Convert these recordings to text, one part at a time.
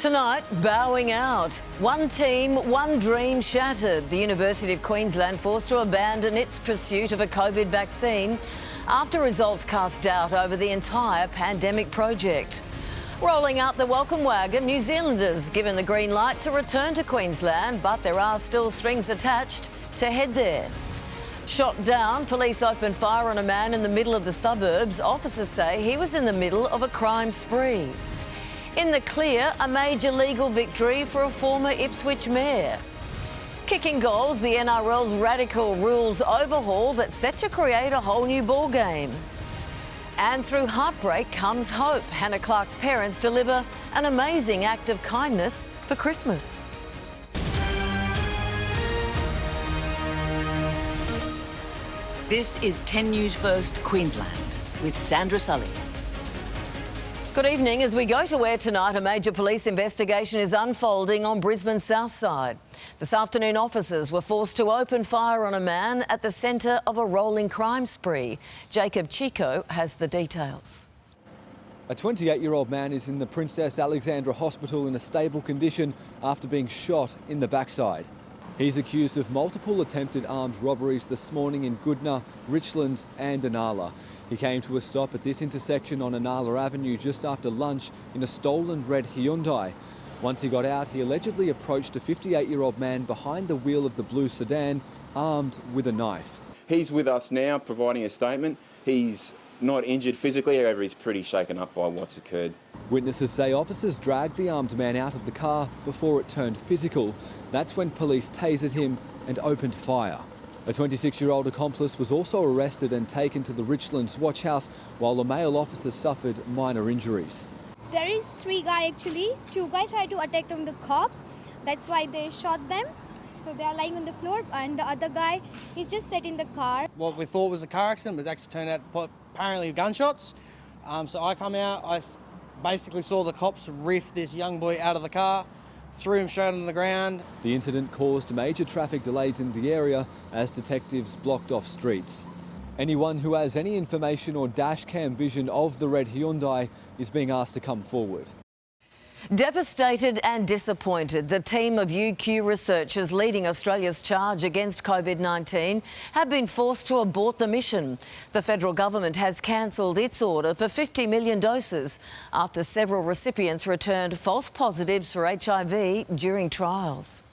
Tonight, bowing out. One team, one dream shattered. The University of Queensland forced to abandon its pursuit of a COVID vaccine after results cast doubt over the entire pandemic project. Rolling out the welcome wagon, New Zealanders given the green light to return to Queensland, but there are still strings attached to head there. Shot down, police opened fire on a man in the middle of the suburbs. Officers say he was in the middle of a crime spree. In the clear, a major legal victory for a former Ipswich mayor. Kicking goals, the NRL's radical rules overhaul that's set to create a whole new ball game. And through heartbreak comes hope. Hannah Clark's parents deliver an amazing act of kindness for Christmas. This is 10 News First Queensland with Sandra Sully. Good evening. As we go to air tonight, a major police investigation is unfolding on Brisbane's south side. This afternoon, officers were forced to open fire on a man at the centre of a rolling crime spree. Jacob Chico has the details. A 28-year-old man is in the Princess Alexandra Hospital in a stable condition after being shot in the backside. He's accused of multiple attempted armed robberies this morning in Goodna, Richlands and Inala. He came to a stop at this intersection on Inala Avenue just after lunch in a stolen red Hyundai. Once he got out, he allegedly approached a 58-year-old man behind the wheel of the blue sedan, armed with a knife. He's with us now, providing a statement. He's not injured physically, however, he's pretty shaken up by what's occurred. Witnesses say officers dragged the armed man out of the car before it turned physical. That's when police tasered him and opened fire. A 26-year-old accomplice was also arrested and taken to the Richlands watch house, while a male officer suffered minor injuries. There is three guys actually. Two guys tried to attack on the cops. That's why they shot them. So they are lying on the floor, and the other guy, he's just sat in the car. What we thought was a car accident was actually turned out apparently gunshots. So I come out, I basically saw the cops riff this young boy out of the car, threw him straight on the ground. The incident caused major traffic delays in the area as detectives blocked off streets. Anyone who has any information or dash cam vision of the red Hyundai is being asked to come forward. Devastated and disappointed, the team of UQ researchers leading Australia's charge against COVID-19 have been forced to abort the mission. The federal government has cancelled its order for 50 million doses after several recipients returned false positives for HIV during trials.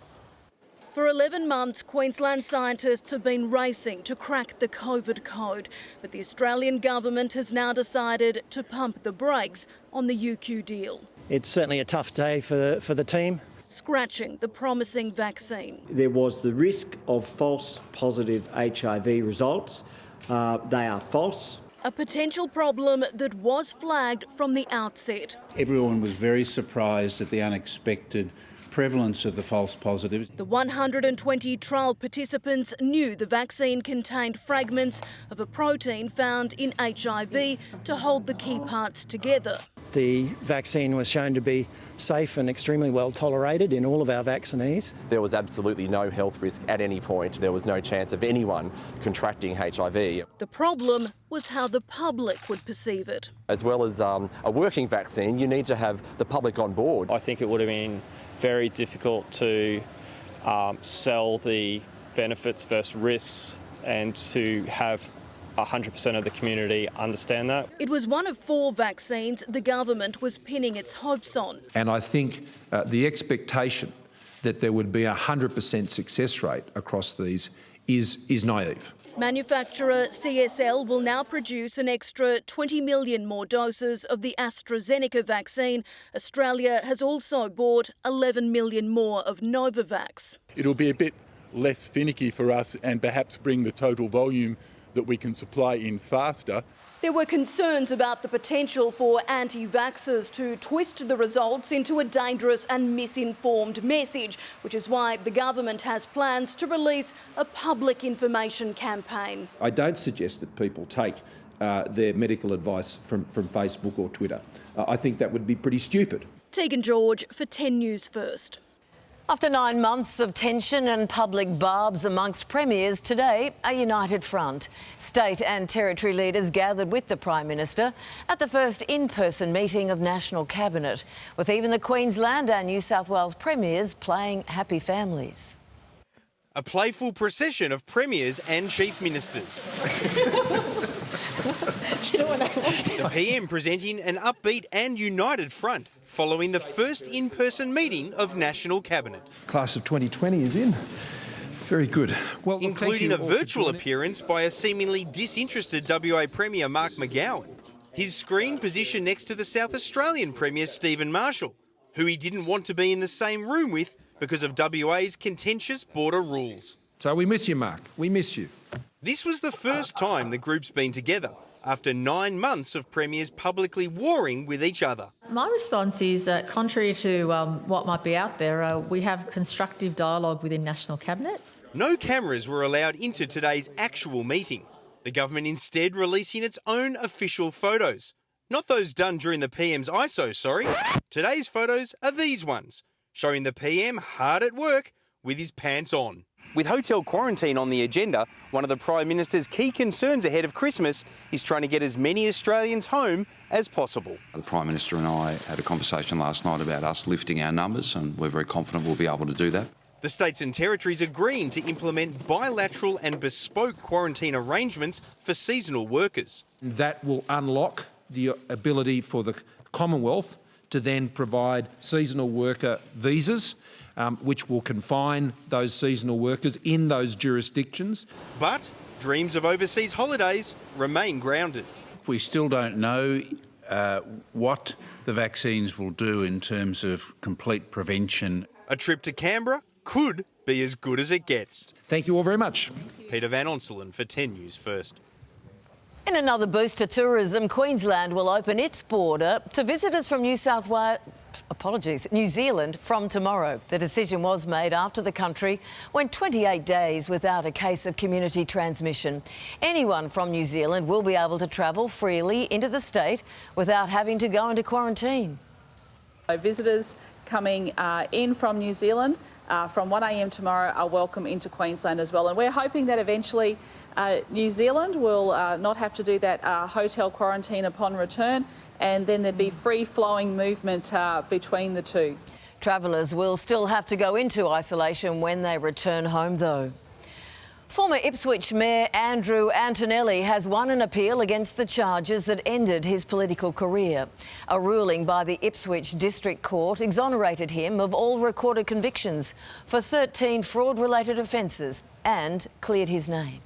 For 11 months, Queensland scientists have been racing to crack the COVID code, but the Australian government has now decided to pump the brakes on the UQ deal. It's certainly a tough day for the team. Scratching the promising vaccine. There was the risk of false positive HIV results. They are false. A potential problem that was flagged from the outset. Everyone was very surprised at the unexpected prevalence of the false positives. The 120 trial participants knew the vaccine contained fragments of a protein found in HIV to hold the key parts together. The vaccine was shown to be safe and extremely well tolerated in all of our vaccinees. There was absolutely no health risk at any point. There was no chance of anyone contracting HIV. The problem was how the public would perceive it. As well as a working vaccine, you need to have the public on board. I think it would have been very difficult to sell the benefits versus risks and to have 100% of the community understand that. It was one of 4 vaccines the government was pinning its hopes on. And I think the expectation that there would be a 100% success rate across these is naive. Manufacturer CSL will now produce an extra 20 million more doses of the AstraZeneca vaccine. Australia has also bought 11 million more of Novavax. It'll be a bit less finicky for us and perhaps bring the total volume that we can supply in faster. There were concerns about the potential for anti-vaxxers to twist the results into a dangerous and misinformed message, which is why the government has plans to release a public information campaign. I don't suggest that people take their medical advice from Facebook or Twitter. I think that would be pretty stupid. Tegan George for 10 News First. After 9 months of tension and public barbs amongst premiers, today a united front. State and territory leaders gathered with the Prime Minister at the first in-person meeting of National Cabinet, with even the Queensland and New South Wales premiers playing happy families. A playful procession of premiers and chief ministers. Do you know what I want? The PM presenting an upbeat and united front following the first in-person meeting of National Cabinet. Class of 2020 is in. Very good. Well, including a virtual appearance by a seemingly disinterested WA Premier Mark McGowan. His screen positioned next to the South Australian Premier Stephen Marshall, who he didn't want to be in the same room with because of WA's contentious border rules. So we miss you, Mark. We miss you. This was the first time the group's been together, after 9 months of premiers publicly warring with each other. My response is, contrary to what might be out there, we have constructive dialogue within National Cabinet. No cameras were allowed into today's actual meeting, the government instead releasing its own official photos. Not those done during the PM's ISO, sorry. Today's photos are these ones, showing the PM hard at work with his pants on. With hotel quarantine on the agenda, one of the Prime Minister's key concerns ahead of Christmas is trying to get as many Australians home as possible. The Prime Minister and I had a conversation last night about us lifting our numbers, and we're very confident we'll be able to do that. The states and territories agreeing to implement bilateral and bespoke quarantine arrangements for seasonal workers. That will unlock the ability for the Commonwealth to then provide seasonal worker visas, which will confine those seasonal workers in those jurisdictions. But dreams of overseas holidays remain grounded. We still don't know what the vaccines will do in terms of complete prevention. A trip to Canberra could be as good as it gets. Thank you all very much. Peter Van Onselen for 10 News First. In another boost to tourism, Queensland will open its border to visitors from New Zealand from tomorrow. The decision was made after the country went 28 days without a case of community transmission. Anyone from New Zealand will be able to travel freely into the state without having to go into quarantine. Visitors coming in from New Zealand from 1 a.m. tomorrow are welcome into Queensland as well. And we're hoping that eventually New Zealand will not have to do that hotel quarantine upon return, and then there'd be free-flowing movement between the two. Travellers will still have to go into isolation when they return home, though. Former Ipswich Mayor Andrew Antonelli has won an appeal against the charges that ended his political career. A ruling by the Ipswich District Court exonerated him of all recorded convictions for 13 fraud-related offences and cleared his name.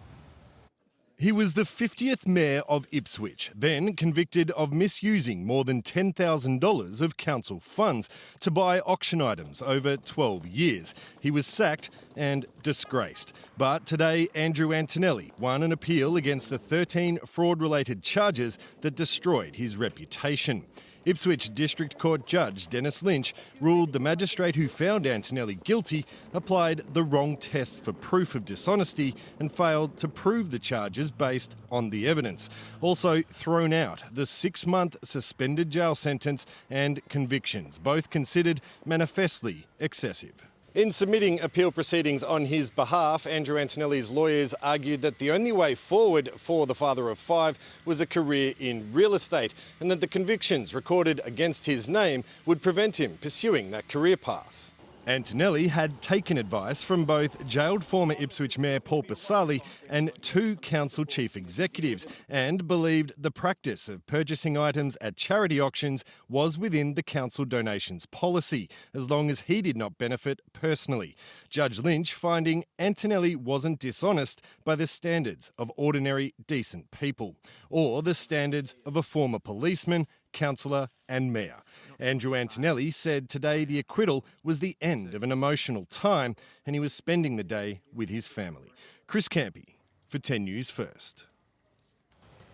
He was the 50th mayor of Ipswich, then convicted of misusing more than $10,000 of council funds to buy auction items over 12 years. He was sacked and disgraced. But today, Andrew Antonelli won an appeal against the 13 fraud-related charges that destroyed his reputation. Ipswich District Court Judge Dennis Lynch ruled the magistrate who found Antonelli guilty applied the wrong test for proof of dishonesty and failed to prove the charges based on the evidence. Also thrown out the 6-month suspended jail sentence and convictions, both considered manifestly excessive. In submitting appeal proceedings on his behalf, Andrew Antonelli's lawyers argued that the only way forward for the father of 5 was a career in real estate, and that the convictions recorded against his name would prevent him pursuing that career path. Antonelli had taken advice from both jailed former Ipswich Mayor Paul Pasali and 2 council chief executives, and believed the practice of purchasing items at charity auctions was within the council donations policy, as long as he did not benefit personally. Judge Lynch finding Antonelli wasn't dishonest by the standards of ordinary decent people, or the standards of a former policeman, councillor and mayor. Andrew Antonelli said today the acquittal was the end of an emotional time and he was spending the day with his family. Chris Campy for 10 News First.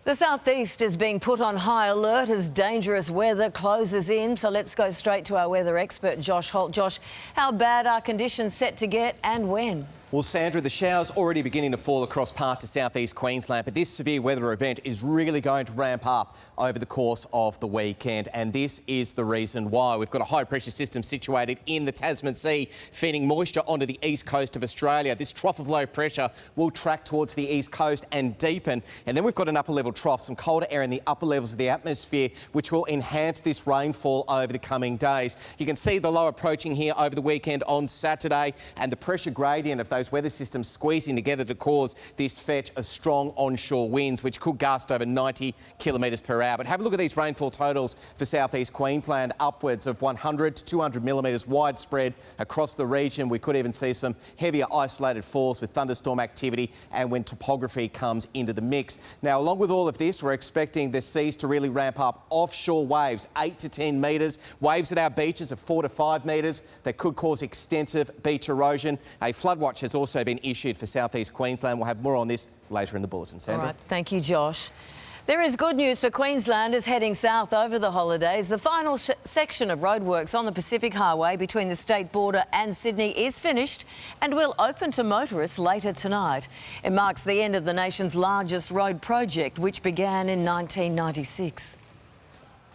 The southeast is being put on high alert as dangerous weather closes in. So let's go straight to our weather expert, Josh Holt. Josh, how bad are conditions set to get and when? Well, Sandra, the showers already beginning to fall across parts of southeast Queensland, but this severe weather event is really going to ramp up over the course of the weekend, and this is the reason why. We've got a high-pressure system situated in the Tasman Sea, feeding moisture onto the east coast of Australia. This trough of low pressure will track towards the east coast and deepen, and then we've got an upper-level trough, some colder air in the upper levels of the atmosphere, which will enhance this rainfall over the coming days. You can see the low approaching here over the weekend on Saturday, and the pressure gradient of those weather systems squeezing together to cause this fetch of strong onshore winds, which could gust over 90 kilometres per hour. But have a look at these rainfall totals for southeast Queensland, upwards of 100 to 200 millimetres widespread across the region. We could even see some heavier isolated falls with thunderstorm activity and when topography comes into the mix. Now, along with all of this, we're expecting the seas to really ramp up. Offshore waves, 8 to 10 metres. Waves at our beaches of 4 to 5 metres that could cause extensive beach erosion. A flood watch has also been issued for southeast Queensland. We'll have more on this later in the bulletin. Sandra. All right, thank you, Josh. There is good news for Queenslanders heading south over the holidays. The final section of roadworks on the Pacific Highway between the state border and Sydney is finished and will open to motorists later tonight. It marks the end of the nation's largest road project, which began in 1996.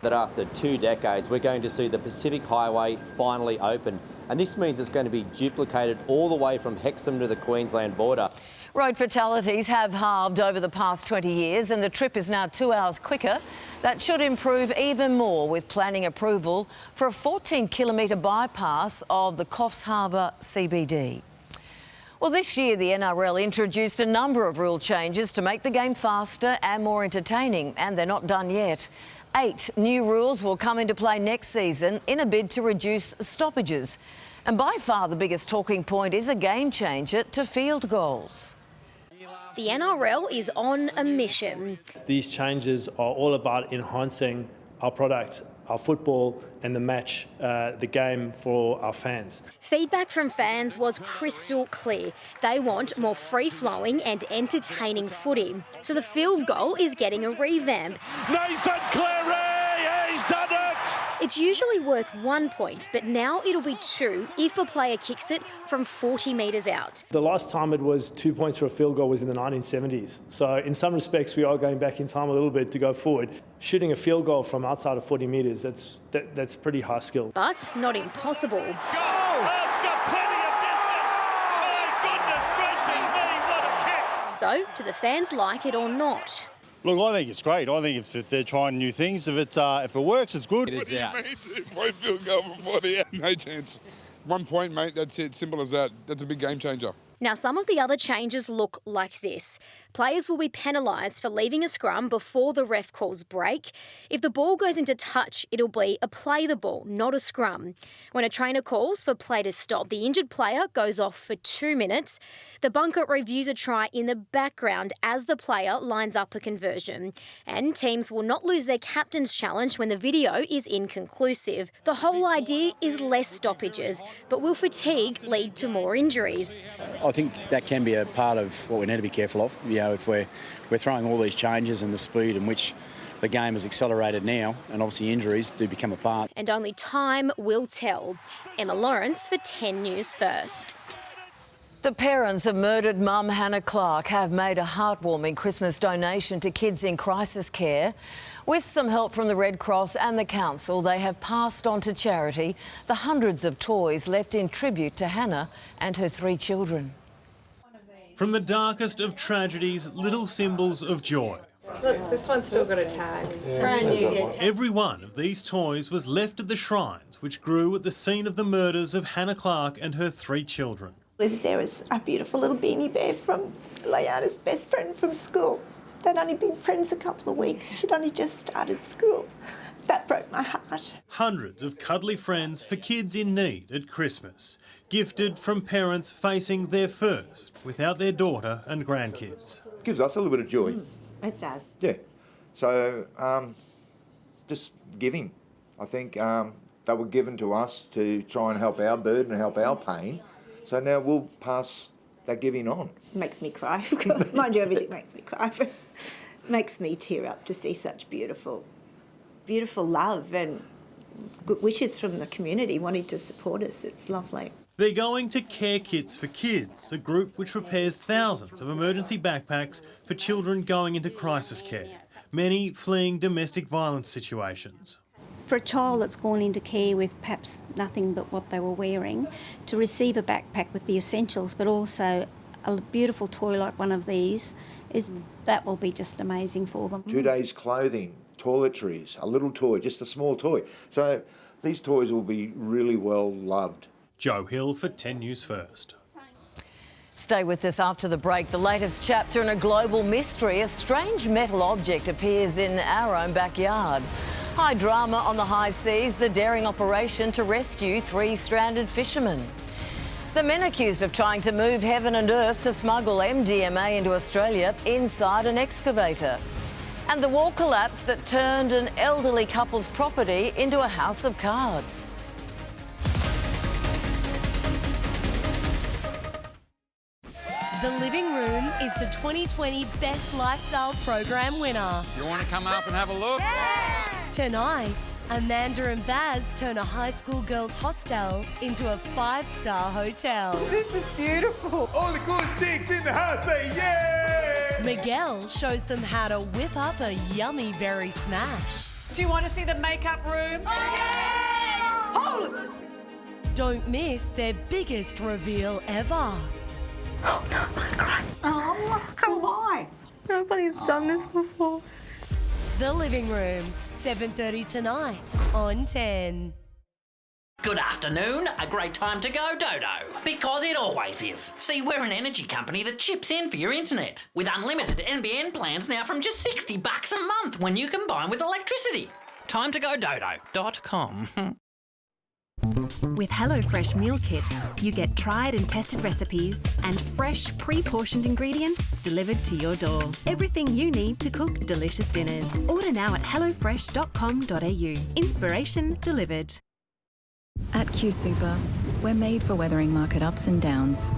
That after 2 decades, we're going to see the Pacific Highway finally open. And this means it's going to be duplicated all the way from Hexham to the Queensland border. Road fatalities have halved over the past 20 years and the trip is now 2 hours quicker. That should improve even more with planning approval for a 14-kilometre bypass of the Coffs Harbour CBD. Well, this year the NRL introduced a number of rule changes to make the game faster and more entertaining, and they're not done yet. 8 new rules will come into play next season in a bid to reduce stoppages. And by far the biggest talking point is a game changer to field goals. The NRL is on a mission. These changes are all about enhancing our product, our football and the match, the game for our fans. Feedback from fans was crystal clear. They want more free-flowing and entertaining footy. So the field goal is getting a revamp. Nathan Cleary, he's done it! It's usually worth 1 point, but now it'll be 2 if a player kicks it from 40 metres out. The last time it was 2 points for a field goal was in the 1970s. So in some respects, we are going back in time a little bit to go forward. Shooting a field goal from outside of 40 metres, that's pretty high skill. But not impossible. Goal! Oh, it's got plenty of distance! My goodness gracious me, what a kick! So, do the fans like it or not? Look, I think it's great. I think if they're trying new things, if it works, it's good. What do you mean 2-point field goal from 40? No chance. 1 point, mate, that's it. Simple as that. That's a big game changer. Now, some of the other changes look like this. Players will be penalised for leaving a scrum before the ref calls break. If the ball goes into touch, it'll be a play the ball, not a scrum. When a trainer calls for play to stop, the injured player goes off for 2 minutes. The bunker reviews a try in the background as the player lines up a conversion. And teams will not lose their captain's challenge when the video is inconclusive. The whole idea is less stoppages, but will fatigue lead to more injuries? I think that can be a part of what we need to be careful of. You know, if we're throwing all these changes and the speed in which the game has accelerated now, and obviously injuries do become a part. And only time will tell. Emma Lawrence for 10 News First. The parents of murdered mum Hannah Clark have made a heartwarming Christmas donation to kids in crisis care. With some help from the Red Cross and the council, they have passed on to charity the hundreds of toys left in tribute to Hannah and her 3 children. From the darkest of tragedies, little symbols of joy. Look, this one's still got a tag. Brand new. Every one of these toys was left at the shrines, which grew at the scene of the murders of Hannah Clark and her 3 children. There was a beautiful little beanie bear from Leanna's best friend from school. They'd only been friends a couple of weeks. She'd only just started school. That broke my heart. Hundreds of cuddly friends for kids in need at Christmas, gifted from parents facing their first without their daughter and grandkids. Gives us a little bit of joy. It does. Yeah. So just giving. I think they were given to us to try and help our burden and help our pain. So now we'll pass that giving on. It makes me cry. Mind you, everything makes me cry. But it makes me tear up to see such beautiful love and good wishes from the community wanting to support us. It's lovely. They're going to Care Kits for Kids, a group which repairs thousands of emergency backpacks for children going into crisis care, many fleeing domestic violence situations. For a child that's gone into care with perhaps nothing but what they were wearing, to receive a backpack with the essentials, but also a beautiful toy like one of these, that will be just amazing for them. 2 days' clothing, toiletries, a little toy, just a small toy. So these toys will be really well loved. Joe Hill for 10 News First. Stay with us after the break. The latest chapter in a global mystery. A strange metal object appears in our own backyard. High drama on the high seas, the daring operation to rescue 3 stranded fishermen. The men accused of trying to move heaven and earth to smuggle MDMA into Australia inside an excavator. And the wall collapse that turned an elderly couple's property into a house of cards. The Living Room is the 2020 Best Lifestyle Program winner. You want to come up and have a look? Yeah. Tonight, Amanda and Baz turn a high school girls' hostel into a 5-star hotel. This is beautiful. All the cool chicks in the house say yay! Miguel shows them how to whip up a yummy berry smash. Do you want to see the makeup room? Yes! Oh! Don't miss their biggest reveal ever. Oh, no, I'm crying. Oh, so why? Nobody's done this before. The Living Room, 7:30 tonight on 10. Good afternoon, a great time to go Dodo, because it always is. See, we're an energy company that chips in for your internet, with unlimited NBN plans now from just $60 a month when you combine with electricity. Time to go Dodo.com. With HelloFresh meal kits, you get tried and tested recipes and fresh, pre-portioned ingredients delivered to your door. Everything you need to cook delicious dinners. Order now at hellofresh.com.au. Inspiration delivered. At QSuper, we're made for weathering market ups and downs.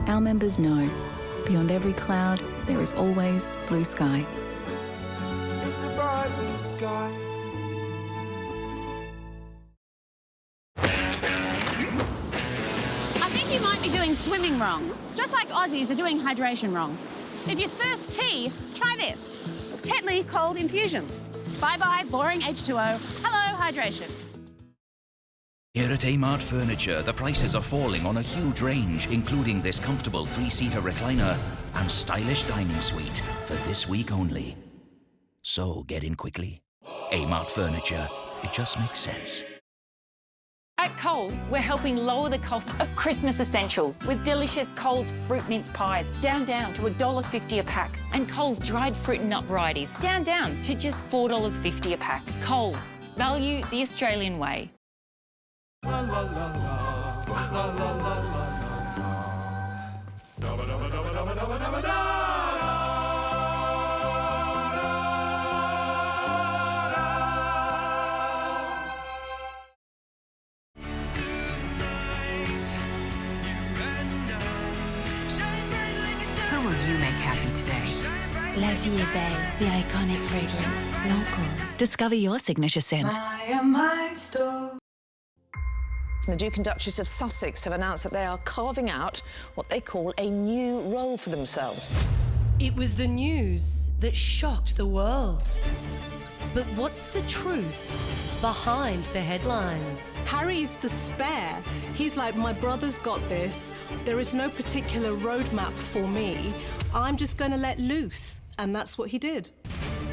Our members know, beyond every cloud, there is always blue sky. It's a bright blue sky. You might be doing swimming wrong, just like Aussies are doing hydration wrong. If you're thirsty, try this. Tetley Cold Infusions. Bye-bye boring H2O. Hello, hydration. Here at Amart Furniture, the prices are falling on a huge range, including this comfortable 3-seater recliner and stylish dining suite for this week only. So get in quickly. Amart Furniture, it just makes sense. At Coles, we're helping lower the cost of Christmas essentials with delicious Coles fruit mince pies, down to $1.50 a pack, and Coles dried fruit and nut varieties, down to just $4.50 a pack. Coles, value the Australian way. La, la, la, la. La, la, la, la, la. Who will you make happy today? La Vie est Belle, the iconic fragrance. Lancôme. Discover your signature scent. The Duke and Duchess of Sussex have announced that they are carving out what they call a new role for themselves. It was the news that shocked the world. But what's the truth behind the headlines? Harry's the spare. He's like, my brother's got this. There is no particular roadmap for me. I'm just going to let loose. And that's what he did.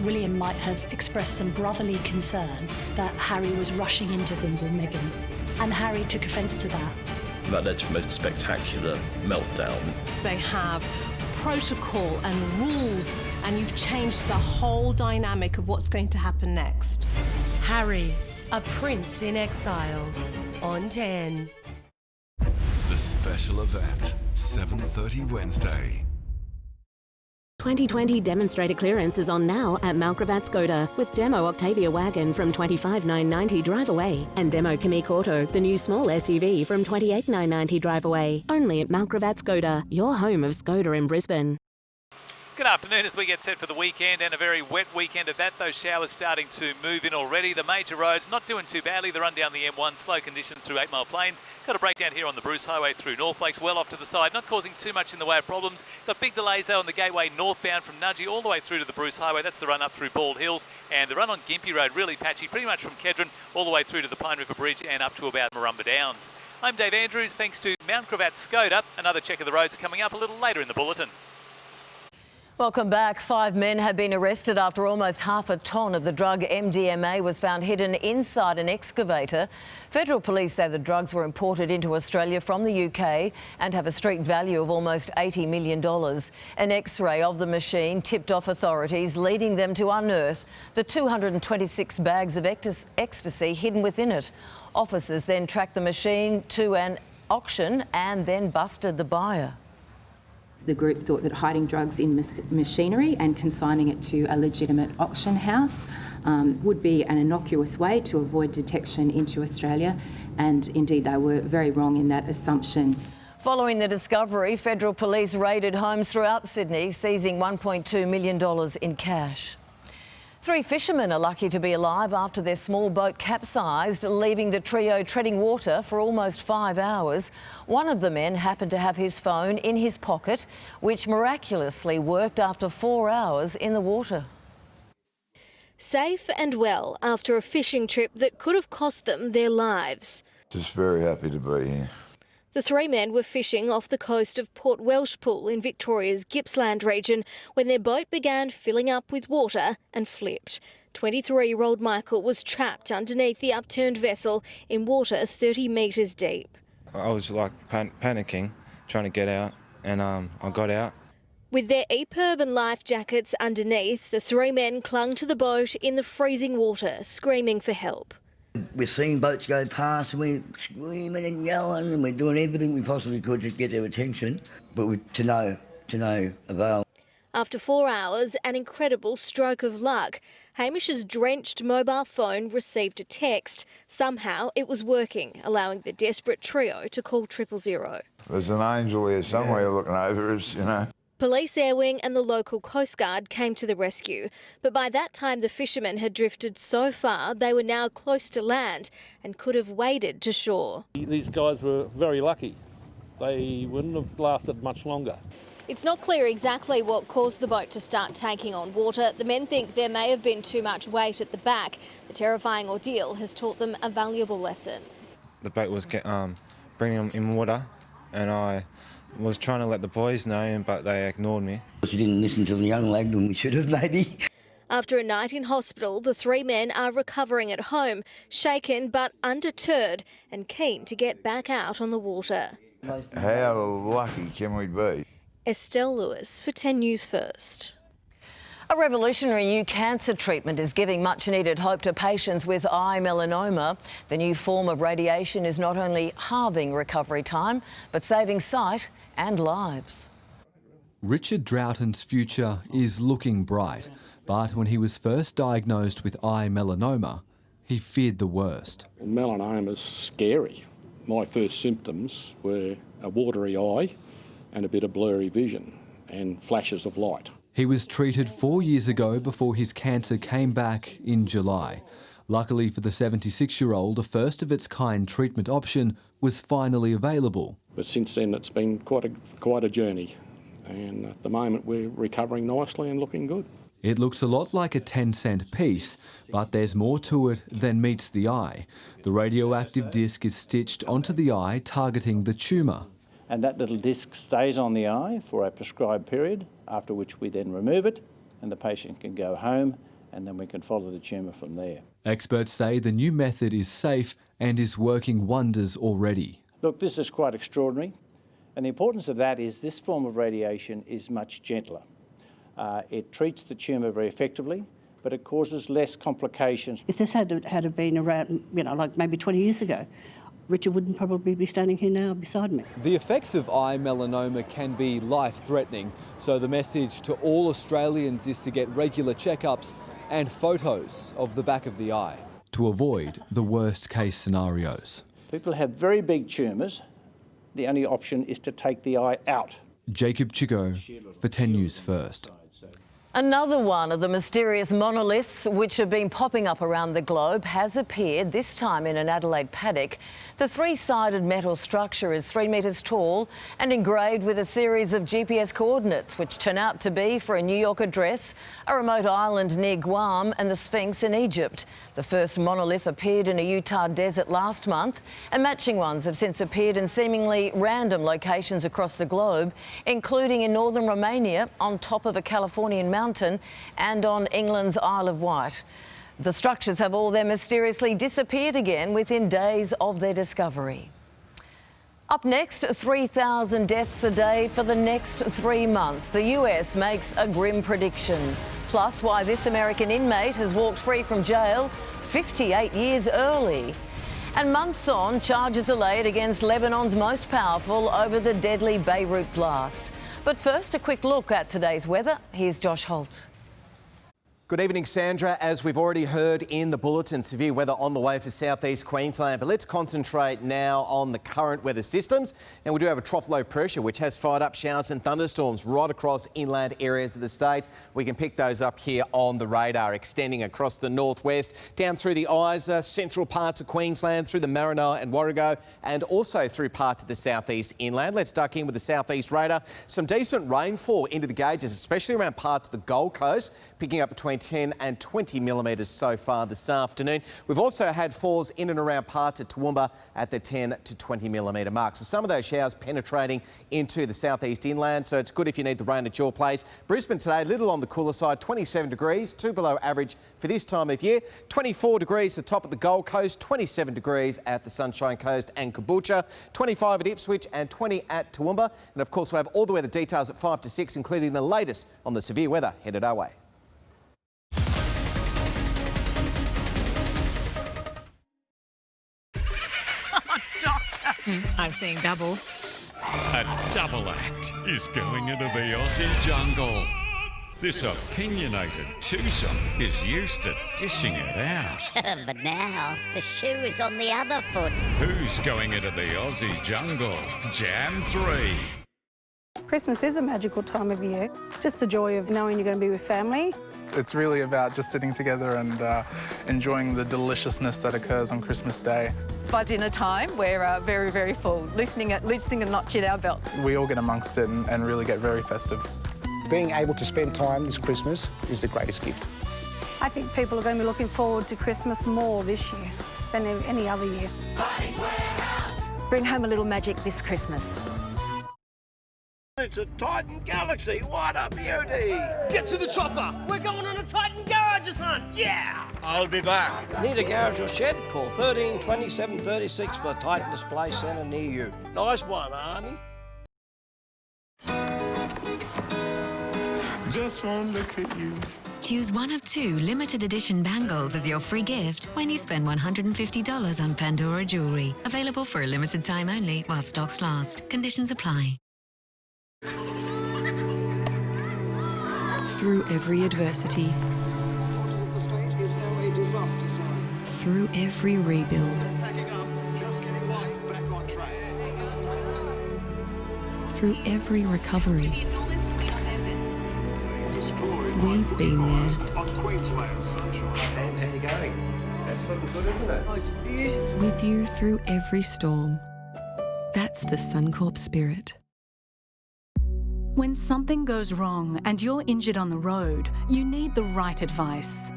William might have expressed some brotherly concern that Harry was rushing into things with Meghan. And Harry took offence to that. That led to the most spectacular meltdown. They have protocol and rules, and you've changed the whole dynamic of what's going to happen next. Harry, a prince in exile, on 10. The special event, 7:30 Wednesday. 2020 demonstrator clearance is on now at Malcravat Skoda with Demo Octavia wagon from $25,990 drive away and Demo Kamik Auto, the new small SUV from $28,990 drive away. Only at Malcravat Skoda, your home of Skoda in Brisbane. Good afternoon as we get set for the weekend, and a very wet weekend at that. Those showers starting to move in already. The major roads not doing too badly. The run down the M1, slow conditions through 8 Mile Plains. Got a breakdown here on the Bruce Highway through North Lakes, well off to the side, not causing too much in the way of problems. Got big delays though on the Gateway northbound from Nudgee all the way through to the Bruce Highway. That's the run up through Bald Hills, and the run on Gympie Road really patchy, pretty much from Kedron all the way through to the Pine River Bridge and up to about Marumba Downs. I'm Dave Andrews, thanks to Mount Gravatt Skoda. Another check of the roads coming up a little later in the bulletin. Welcome back. 5 men have been arrested after almost half a tonne of the drug MDMA was found hidden inside an excavator. Federal police say the drugs were imported into Australia from the UK and have a street value of almost $80 million. An X-ray of the machine tipped off authorities, leading them to unearth the 226 bags of ecstasy hidden within it. Officers then tracked the machine to an auction and then busted the buyer. The group thought that hiding drugs in machinery and consigning it to a legitimate auction house would be an innocuous way to avoid detection into Australia, and indeed they were very wrong in that assumption. Following the discovery, federal police raided homes throughout Sydney, seizing $1.2 million in cash. 3 fishermen are lucky to be alive after their small boat capsized, leaving the trio treading water for almost 5 hours. One of the men happened to have his phone in his pocket, which miraculously worked after 4 hours in the water. Safe and well after a fishing trip that could have cost them their lives. Just very happy to be here. The 3 men were fishing off the coast of Port Welshpool in Victoria's Gippsland region when their boat began filling up with water and flipped. 23-year-old Michael was trapped underneath the upturned vessel in water 30 metres deep. I was like panicking, trying to get out, and I got out. With their EPIRB and life jackets underneath, the 3 men clung to the boat in the freezing water, screaming for help. We're seeing boats go past and we're screaming and yelling and we're doing everything we possibly could to get their attention, but to no avail. After 4 hours, an incredible stroke of luck. Hamish's drenched mobile phone received a text. Somehow it was working, allowing the desperate trio to call 000. There's an angel here somewhere looking over us, you know. Police Air Wing and the local Coast Guard came to the rescue, but by that time the fishermen had drifted so far they were now close to land and could have waded to shore. These guys were very lucky. They wouldn't have lasted much longer. It's not clear exactly what caused the boat to start taking on water. The men think there may have been too much weight at the back. The terrifying ordeal has taught them a valuable lesson. The boat was bringing them in water, and I was trying to let the boys know, but they ignored me. We didn't listen to the young lad when we should have, maybe. After a night in hospital, the 3 men are recovering at home, shaken but undeterred and keen to get back out on the water. How lucky can we be? Estelle Lewis for 10 News First. A revolutionary new cancer treatment is giving much-needed hope to patients with eye melanoma. The new form of radiation is not only halving recovery time, but saving sight and lives. Richard Droughton's future is looking bright, but when he was first diagnosed with eye melanoma, he feared the worst. Melanoma is scary. My first symptoms were a watery eye and a bit of blurry vision and flashes of light. He was treated 4 years ago before his cancer came back in July. Luckily for the 76-year-old, a first-of-its-kind treatment option was finally available. But since then it's been quite a journey, and at the moment we're recovering nicely and looking good. It looks a lot like a 10-cent piece, but there's more to it than meets the eye. The radioactive disc is stitched onto the eye, targeting the tumour. And that little disc stays on the eye for a prescribed period, after which we then remove it and the patient can go home, and then we can follow the tumour from there. Experts say the new method is safe and is working wonders already. Look, this is quite extraordinary, and the importance of that is this form of radiation is much gentler. It treats the tumour very effectively, but it causes less complications. If this had been around, like maybe 20 years ago, Richard wouldn't probably be standing here now beside me. The effects of eye melanoma can be life-threatening, so the message to all Australians is to get regular checkups and photos of the back of the eye to avoid the worst-case scenarios. People have very big tumours. The only option is to take the eye out. Jacob Chigo for 10 News First. Another one of the mysterious monoliths which have been popping up around the globe has appeared, this time in an Adelaide paddock. The three-sided metal structure is 3 metres tall and engraved with a series of GPS coordinates which turn out to be for a New York address, a remote island near Guam and the Sphinx in Egypt. The first monolith appeared in a Utah desert last month, and matching ones have since appeared in seemingly random locations across the globe, including in northern Romania on top of a Californian mountain and on England's Isle of Wight. The structures have all then mysteriously disappeared again within days of their discovery. Up next, 3,000 deaths a day for the next 3 months. The US makes a grim prediction. Plus, why this American inmate has walked free from jail 58 years early. And months on, charges are laid against Lebanon's most powerful over the deadly Beirut blast. But first, a quick look at today's weather. Here's Josh Holt. Good evening, Sandra. As we've already heard in the Bulletin, severe weather on the way for southeast Queensland. But let's concentrate now on the current weather systems. And we do have a trough low pressure which has fired up showers and thunderstorms right across inland areas of the state. We can pick those up here on the radar, extending across the northwest, down through the Isa, central parts of Queensland, through the Marino and Warrego, and also through parts of the southeast inland. Let's duck in with the southeast radar. Some decent rainfall into the gauges, especially around parts of the Gold Coast, picking up between 10 and 20 millimetres so far this afternoon. We've also had falls in and around parts of Toowoomba at the 10 to 20 millimetre mark. So some of those showers penetrating into the southeast inland, so it's good if you need the rain at your place. Brisbane today, a little on the cooler side, 27 degrees, 2 below average for this time of year. 24 degrees at the top of the Gold Coast, 27 degrees at the Sunshine Coast and Caboolture, 25 at Ipswich and 20 at Toowoomba. And of course, we'll have all the weather details at 5 to 6, including the latest on the severe weather headed our way. Doctor, I'm seeing double. A double act is going into the Aussie jungle. This opinionated twosome is used to dishing it out. But now, the shoe is on the other foot. Who's going into the Aussie jungle? Jam 3. Christmas is a magical time of year. Just the joy of knowing you're going to be with family. It's really about just sitting together and enjoying the deliciousness that occurs on Christmas Day. By dinner time, we're very, very full, listening a notch in our belt. We all get amongst it and really get very festive. Being able to spend time this Christmas is the greatest gift. I think people are going to be looking forward to Christmas more this year than any other year. Bring home a little magic this Christmas. It's a Titan Galaxy, what a beauty! Get to the chopper! We're going on a Titan garages hunt, yeah! I'll be back. Need a garage or shed? Call 13 27 36 for a Titan Display Centre near you. Nice one, Arnie. Just one look at you. Choose one of 2 limited edition bangles as your free gift when you spend $150 on Pandora jewellery. Available for a limited time only while stocks last. Conditions apply. Through every adversity, The state is now a disaster zone. through every rebuild, Packing up, just getting life back on track. through every recovery. We've been there. On Queensland sunshine. And how you going? That's looking good, isn't it? Oh, it's beautiful. With you through every storm. That's the Suncorp spirit. When something goes wrong and you're injured on the road, you need the right advice.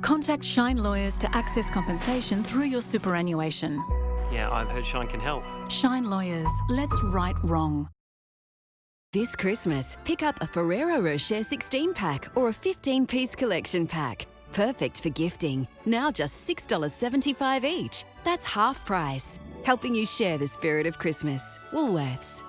Contact Shine Lawyers to access compensation through your superannuation. Yeah, I've heard Shine can help. Shine Lawyers, let's right wrong. This Christmas, pick up a Ferrero Rocher 16-pack or a 15-piece collection pack. Perfect for gifting. Now just $6.75 each. That's half price. Helping you share the spirit of Christmas. Woolworths.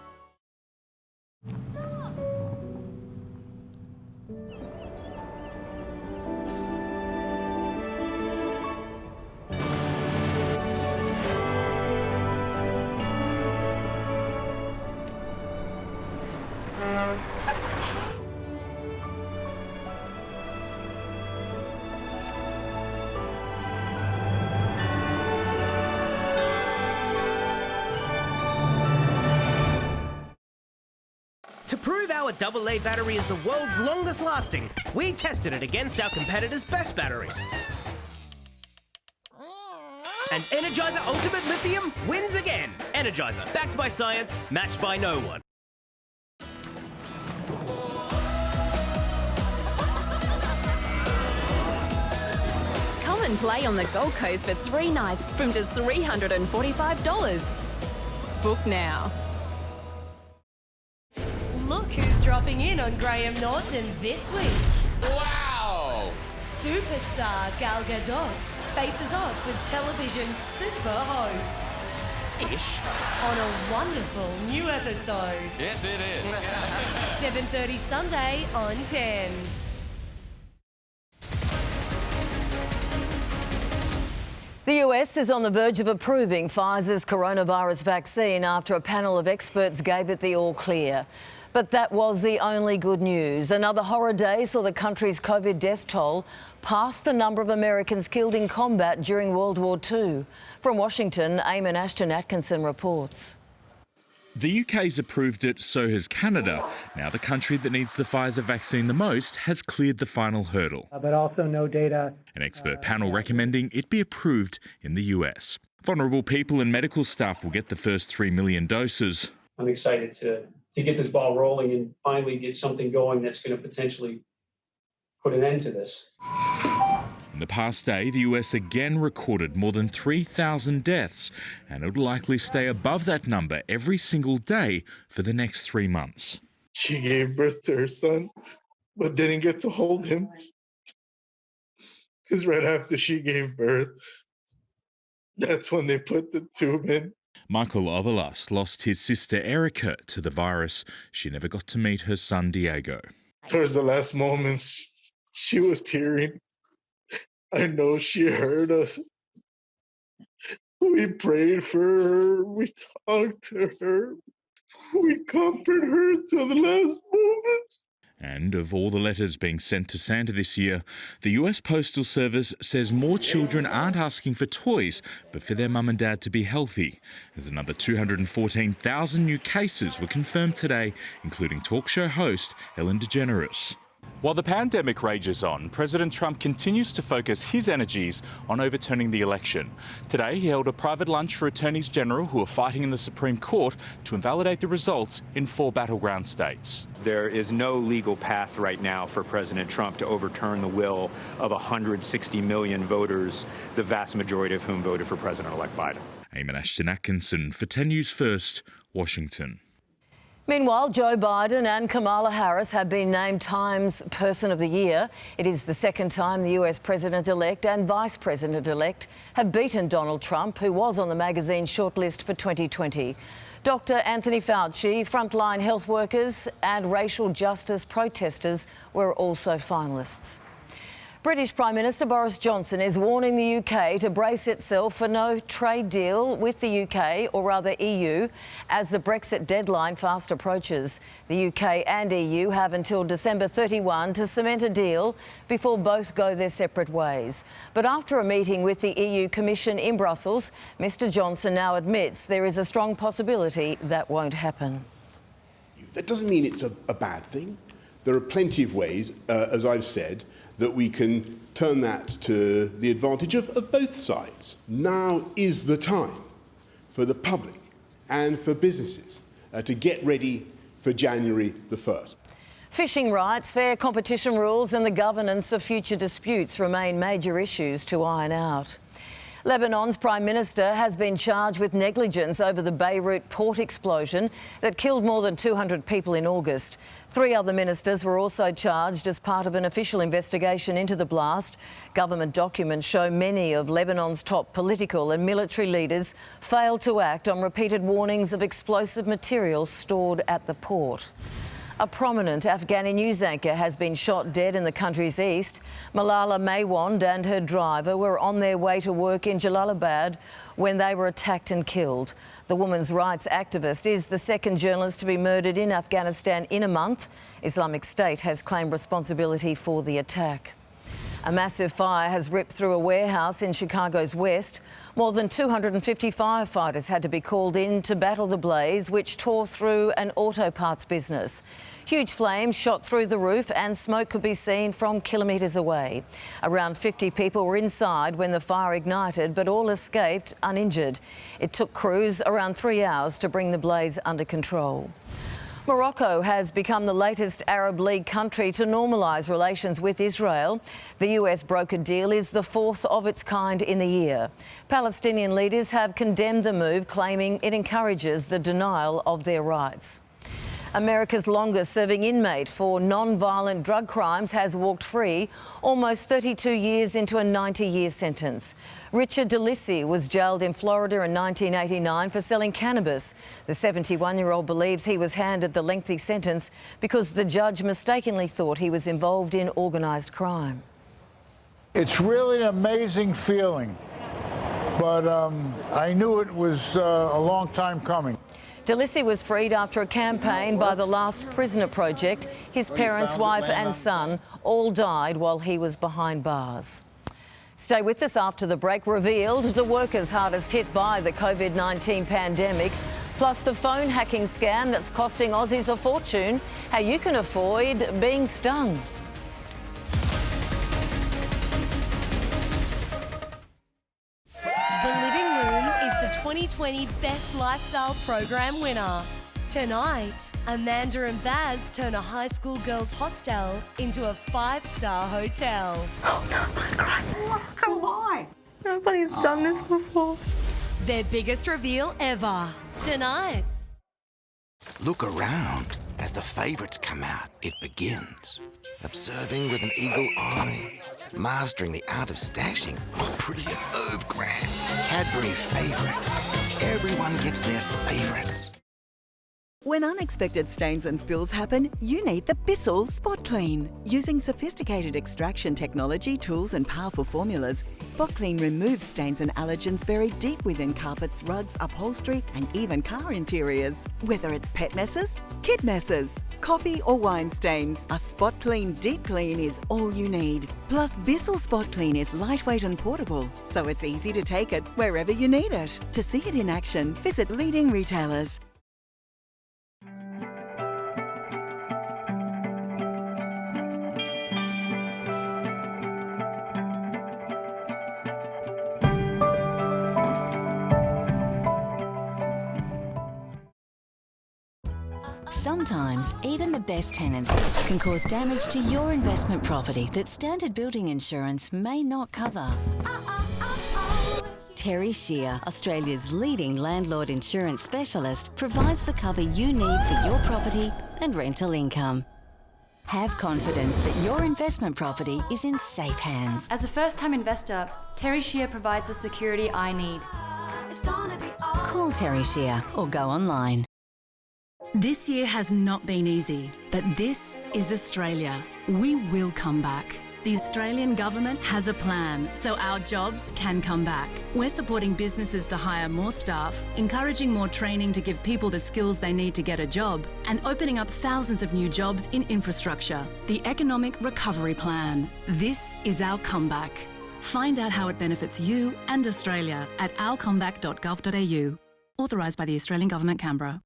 To prove our AA battery is the world's longest lasting, we tested it against our competitor's best battery. And Energizer Ultimate Lithium wins again. Energizer, backed by science, matched by no one. Come and play on the Gold Coast for 3 nights from just $345. Book now. Look who's dropping in on Graham Norton this week. Wow! Superstar Gal Gadot faces off with television's super host. Ish. On a wonderful new episode. Yes, it is. 7:30 Sunday on 10. The US is on the verge of approving Pfizer's coronavirus vaccine after a panel of experts gave it the all clear. But that was the only good news. Another horror day saw the country's COVID death toll pass the number of Americans killed in combat during World War II. From Washington, Eamon Ashton-Atkinson reports. The UK's approved it, so has Canada. Now the country that needs the Pfizer vaccine the most has cleared the final hurdle. But also no data. An expert panel recommending it be approved in the US. Vulnerable people and medical staff will get the first 3 million doses. I'm excited to get this ball rolling and finally get something going that's going to potentially put an end to this. In the past day, the US again recorded more than 3,000 deaths, and it will likely stay above that number every single day for the next 3 months. She gave birth to her son, but didn't get to hold him. Because right after she gave birth, that's when they put the tube in. Michael Ovalas lost his sister Erica to the virus. She never got to meet her son Diego. Towards the last moments, she was tearing. I know she heard us. We prayed for her. We talked to her. We comforted her till the last moments. And of all the letters being sent to Santa this year, the US Postal Service says more children aren't asking for toys, but for their mum and dad to be healthy, as another 214,000 new cases were confirmed today, including talk show host Ellen DeGeneres. While the pandemic rages on, President Trump continues to focus his energies on overturning the election. Today, he held a private lunch for attorneys general who are fighting in the Supreme Court to invalidate the results in 4 battleground states. There is no legal path right now for President Trump to overturn the will of 160 million voters, the vast majority of whom voted for President-elect Biden. Eamon Ashton-Atkinson for 10 News First, Washington. Meanwhile, Joe Biden and Kamala Harris have been named Time's Person of the Year. It is the second time the US President-elect and Vice President-elect have beaten Donald Trump, who was on the magazine's shortlist for 2020. Dr. Anthony Fauci, frontline health workers and racial justice protesters were also finalists. British Prime Minister Boris Johnson is warning the UK to brace itself for no trade deal with the UK, or rather EU, as the Brexit deadline fast approaches. The UK and EU have until December 31 to cement a deal before both go their separate ways. But after a meeting with the EU Commission in Brussels, Mr Johnson now admits there is a strong possibility that won't happen. That doesn't mean it's a bad thing. There are plenty of ways, as I've said, that we can turn that to the advantage of both sides. Now is the time for the public and for businesses to get ready for January the 1st. Fishing rights, fair competition rules and the governance of future disputes remain major issues to iron out. Lebanon's Prime Minister has been charged with negligence over the Beirut port explosion that killed more than 200 people in August. 3 other ministers were also charged as part of an official investigation into the blast. Government documents show many of Lebanon's top political and military leaders failed to act on repeated warnings of explosive materials stored at the port. A prominent Afghani news anchor has been shot dead in the country's east. Malala Maywand and her driver were on their way to work in Jalalabad when they were attacked and killed. The women's rights activist is the second journalist to be murdered in Afghanistan in a month. Islamic State has claimed responsibility for the attack. A massive fire has ripped through a warehouse in Chicago's west. More than 250 firefighters had to be called in to battle the blaze, which tore through an auto parts business. Huge flames shot through the roof and smoke could be seen from kilometres away. Around 50 people were inside when the fire ignited, but all escaped uninjured. It took crews around 3 hours to bring the blaze under control. Morocco has become the latest Arab League country to normalise relations with Israel. The US brokered deal is the fourth of its kind in the year. Palestinian leaders have condemned the move, claiming it encourages the denial of their rights. America's longest-serving inmate for non-violent drug crimes has walked free, almost 32 years into a 90-year sentence. Richard DeLisi was jailed in Florida in 1989 for selling cannabis. The 71-year-old believes he was handed the lengthy sentence because the judge mistakenly thought he was involved in organised crime. It's really an amazing feeling, but I knew it was a long time coming. DeLisi was freed after a campaign by the Last Prisoner Project. His parents, wife and son all died while he was behind bars. Stay with us after the break. Revealed the workers hardest hit by the COVID-19 pandemic, plus the phone hacking scam that's costing Aussies a fortune, how you can avoid being stung. The Living Room is the 2020 Best Lifestyle Program winner. Tonight, Amanda and Baz turn a high school girls' hostel into a 5-star hotel. Oh no, I'm crying. So why? Nobody's done this before. Their biggest reveal ever. Tonight. Look around. As the favourites come out, it begins. Observing with an eagle eye. Mastering the art of stashing. Oh, brilliant Ove Grand. Cadbury favourites. Everyone gets their favourites. When unexpected stains and spills happen, you need the Bissell Spot Clean. Using sophisticated extraction technology, tools and powerful formulas, Spot Clean removes stains and allergens buried deep within carpets, rugs, upholstery and even car interiors. Whether it's pet messes, kid messes, coffee or wine stains, a Spot Clean Deep Clean is all you need. Plus, Bissell Spot Clean is lightweight and portable, so it's easy to take it wherever you need it. To see it in action, visit leading retailers. Sometimes, even the best tenants can cause damage to your investment property that standard building insurance may not cover. Terry Shear, Australia's leading landlord insurance specialist, provides the cover you need for your property and rental income. Have confidence that your investment property is in safe hands. As a first-time investor, Terry Shear provides the security I need. Call Terry Shear or go online. This year has not been easy, but this is Australia. We will come back. The Australian government has a plan so our jobs can come back. We're supporting businesses to hire more staff, encouraging more training to give people the skills they need to get a job, and opening up thousands of new jobs in infrastructure. The Economic Recovery Plan. This is our comeback. Find out how it benefits you and Australia at ourcomeback.gov.au. Authorised by the Australian Government, Canberra.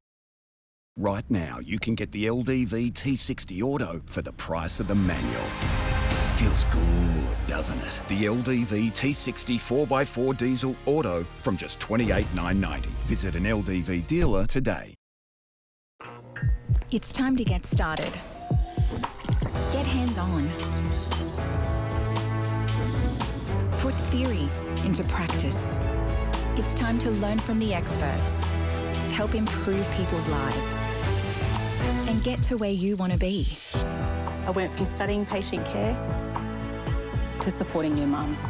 Right now, you can get the LDV T60 Auto for the price of the manual. Feels good, doesn't it? The LDV T60 4x4 Diesel Auto from just $28,990. Visit an LDV dealer today. It's time to get started. Get hands-on. Put theory into practice. It's time to learn from the experts. Help improve people's lives and get to where you want to be. I went from studying patient care to supporting new mums.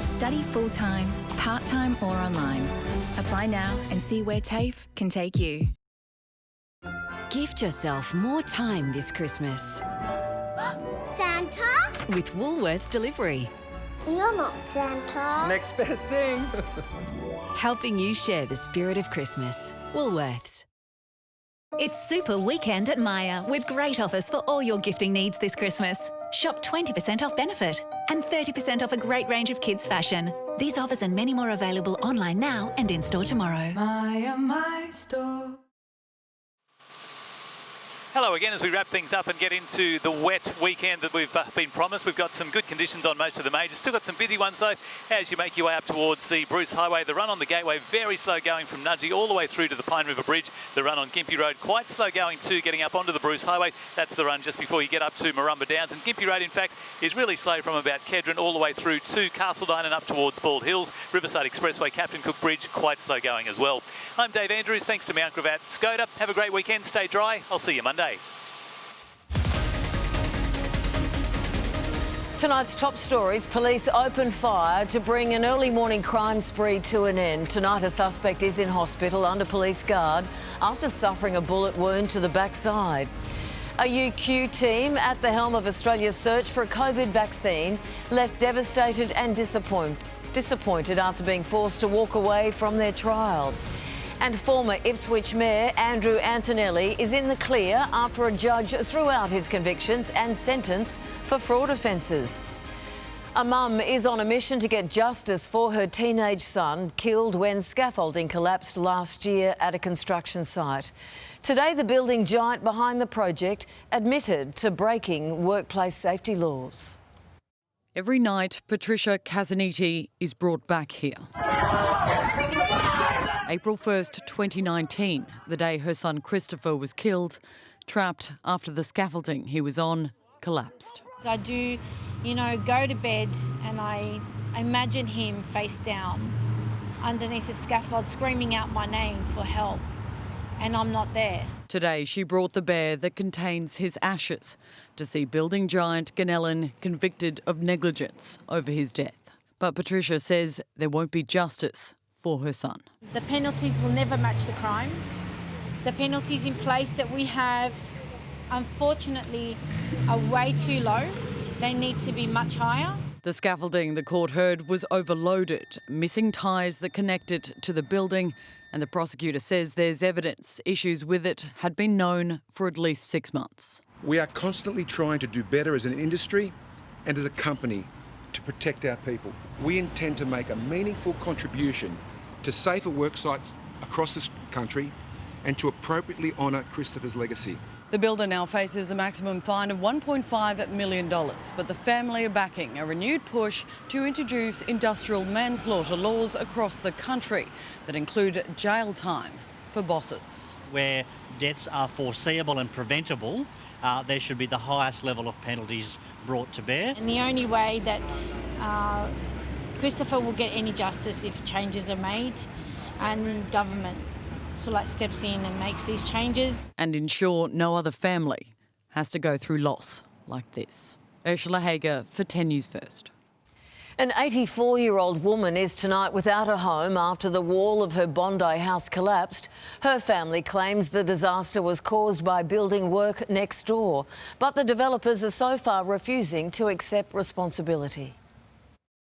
Study full-time, part-time or online. Apply now and see where TAFE can take you. Gift yourself more time this Christmas. Santa? With Woolworths Delivery. You're not Santa. Next best thing. Helping you share the spirit of Christmas. Woolworths. It's Super Weekend at Myer with great offers for all your gifting needs this Christmas. Shop 20% off Benefit and 30% off a great range of kids' fashion. These offers and many more available online now and in-store tomorrow. Myer, my store. Hello again as we wrap things up and get into the wet weekend that we've been promised. We've got some good conditions on most of the majors. Still got some busy ones though as you make your way up towards the Bruce Highway. The run on the Gateway very slow going from Nudgee all the way through to the Pine River Bridge. The run on Gympie Road quite slow going too, getting up onto the Bruce Highway. That's the run just before you get up to Marumba Downs. And Gympie Road in fact is really slow from about Kedron all the way through to Castledine and up towards Bald Hills. Riverside Expressway, Captain Cook Bridge quite slow going as well. I'm Dave Andrews. Thanks to Mount Gravatt Skoda. Have a great weekend. Stay dry. I'll see you Monday. Tonight's top stories, police open fire to bring an early morning crime spree to an end. Tonight a suspect is in hospital under police guard after suffering a bullet wound to the backside. A UQ team at the helm of Australia's search for a COVID vaccine left devastated and disappointed after being forced to walk away from their trial. And former Ipswich Mayor Andrew Antonelli is in the clear after a judge threw out his convictions and sentence for fraud offences. A mum is on a mission to get justice for her teenage son killed when scaffolding collapsed last year at a construction site. Today, the building giant behind the project admitted to breaking workplace safety laws. Every night, Patricia Casaniti is brought back here. April 1st, 2019, the day her son Christopher was killed, trapped after the scaffolding he was on collapsed. I do, go to bed and I imagine him face down underneath the scaffold screaming out my name for help, and I'm not there. Today, she brought the bear that contains his ashes to see building giant Ganellan convicted of negligence over his death. But Patricia says there won't be justice for her son. The penalties will never match the crime. The penalties in place that we have, unfortunately, are way too low. They need to be much higher. The scaffolding the court heard was overloaded, missing ties that connect it to the building, and the prosecutor says there's evidence issues with it had been known for at least 6 months. We are constantly trying to do better as an industry and as a company to protect our people. We intend to make a meaningful contribution to safer work sites across this country and to appropriately honour Christopher's legacy. The builder now faces a maximum fine of $1.5 million, but the family are backing a renewed push to introduce industrial manslaughter laws across the country that include jail time for bosses. Where deaths are foreseeable and preventable, there should be the highest level of penalties brought to bear. And the only way that Christopher will get any justice if changes are made and government steps in and makes these changes. And ensure no other family has to go through loss like this. Ursula Hager for 10 News First. An 84-year-old woman is tonight without a home after the wall of her Bondi house collapsed. Her family claims the disaster was caused by building work next door, but the developers are so far refusing to accept responsibility.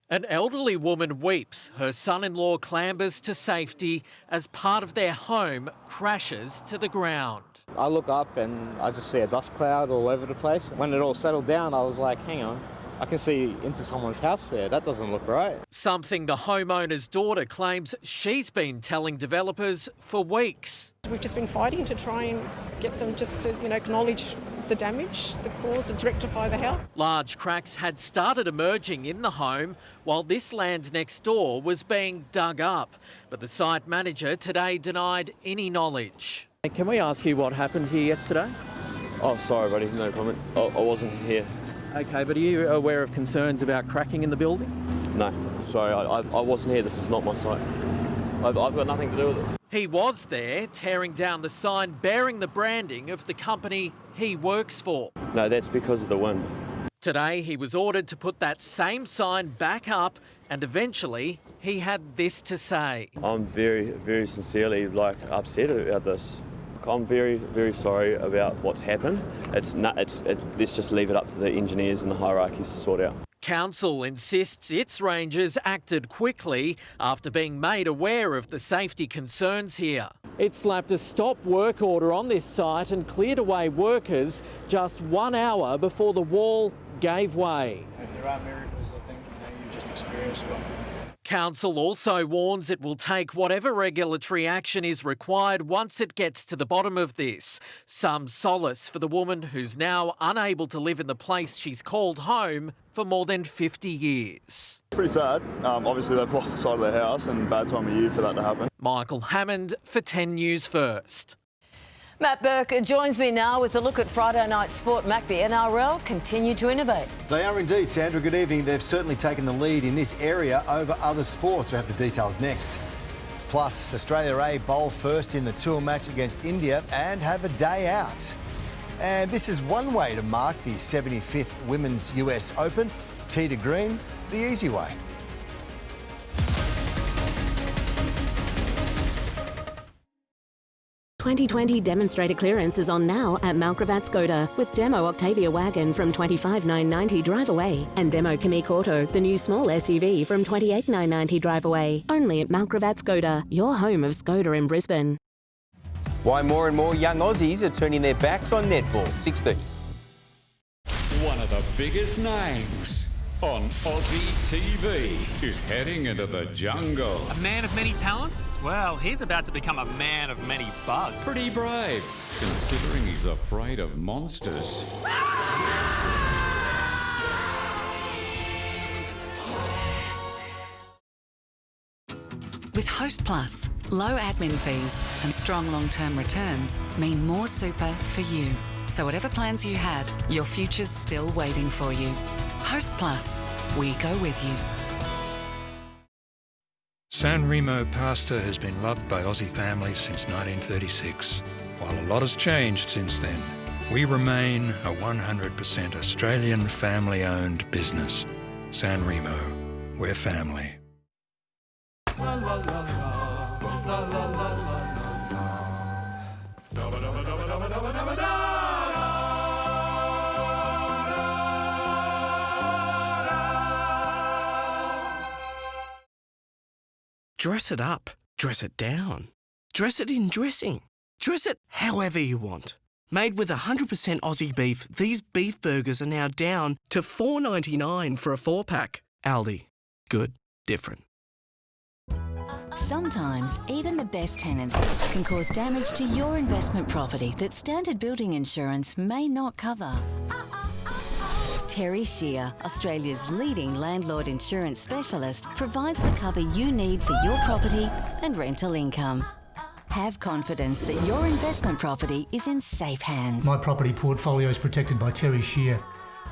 An elderly woman weeps. Her son-in-law clambers to safety as part of their home crashes to the ground. I look up and I just see a dust cloud all over the place. When it all settled down, I was like, hang on, I can see into someone's house there. That doesn't look right. Something the homeowner's daughter claims she's been telling developers for weeks. We've just been fighting to try and get them just to, acknowledge the damage, the cause, and to rectify the house. Large cracks had started emerging in the home while this land next door was being dug up. But the site manager today denied any knowledge. Can we ask you what happened here yesterday? Oh, sorry, buddy, no comment. I wasn't here. Okay, but are you aware of concerns about cracking in the building? No, sorry, I wasn't here. This is not my site. I've got nothing to do with it. He was there, tearing down the sign bearing the branding of the company he works for. No, that's because of the wind. Today, he was ordered to put that same sign back up, and eventually he had this to say. I'm very, very sincerely upset about this. I'm very, very sorry about what's happened. Let's just leave it up to the engineers and the hierarchies to sort out. Council insists its rangers acted quickly after being made aware of the safety concerns here. It slapped a stop work order on this site and cleared away workers just 1 hour before the wall gave way. If there are miracles, I think you just experienced one. Council also warns it will take whatever regulatory action is required once it gets to the bottom of this. Some solace for the woman who's now unable to live in the place she's called home for more than 50 years. Pretty sad. Obviously they've lost the side of their house and bad time of year for that to happen. Michael Hammond for 10 News First. Matt Burke joins me now with a look at Friday night sport. Mac, the NRL continue to innovate. They are indeed, Sandra. Good evening. They've certainly taken the lead in this area over other sports. We'll have the details next. Plus, Australia A bowl first in the tour match against India and have a day out. And this is one way to mark the 75th Women's US Open. Tee to green, the easy way. ...2020 demonstrator clearance is on now at Malcravat Skoda with Demo Octavia Wagon from $25,990 drive away and Demo Kamik Auto, the new small SUV from $28,990 drive away. Only at Malcravat Skoda, your home of Skoda in Brisbane. Why more and more young Aussies are turning their backs on netball. 6:30. One of the biggest names on Aussie TV is heading into the jungle. A man of many talents? Well, he's about to become a man of many bugs. Pretty brave, considering he's afraid of monsters. With Host Plus, low admin fees and strong long-term returns mean more super for you. So whatever plans you had, your future's still waiting for you. Host Plus, we go with you. San Remo pasta has been loved by Aussie families since 1936. While a lot has changed since then, we remain a 100% Australian family-owned business. San Remo, we're family. La la la la, la la la la. Dabba dabba dabba dabba dabba dabba da. Dress it up, dress it down, dress it in dressing, dress it however you want. Made with 100% Aussie beef, these beef burgers are now down to $4.99 for a 4-pack. Aldi. Good. Different. Sometimes, even the best tenants can cause damage to your investment property that standard building insurance may not cover. Terry Shear, Australia's leading landlord insurance specialist, provides the cover you need for your property and rental income. Have confidence that your investment property is in safe hands. My property portfolio is protected by Terry Shear.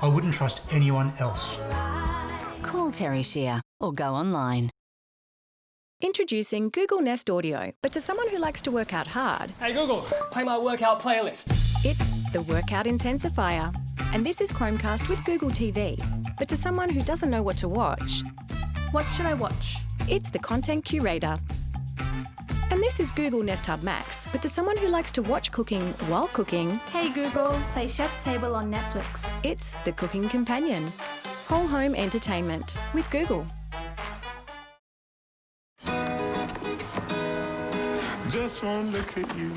I wouldn't trust anyone else. Call Terry Shear or go online. Introducing Google Nest Audio, but to someone who likes to work out hard. Hey Google, play my workout playlist. It's the workout intensifier. And this is Chromecast with Google TV. But to someone who doesn't know what to watch. What should I watch? It's the content curator. And this is Google Nest Hub Max. But to someone who likes to watch cooking while cooking. Hey Google, play Chef's Table on Netflix. It's the cooking companion. Whole home entertainment with Google. Just one look at you.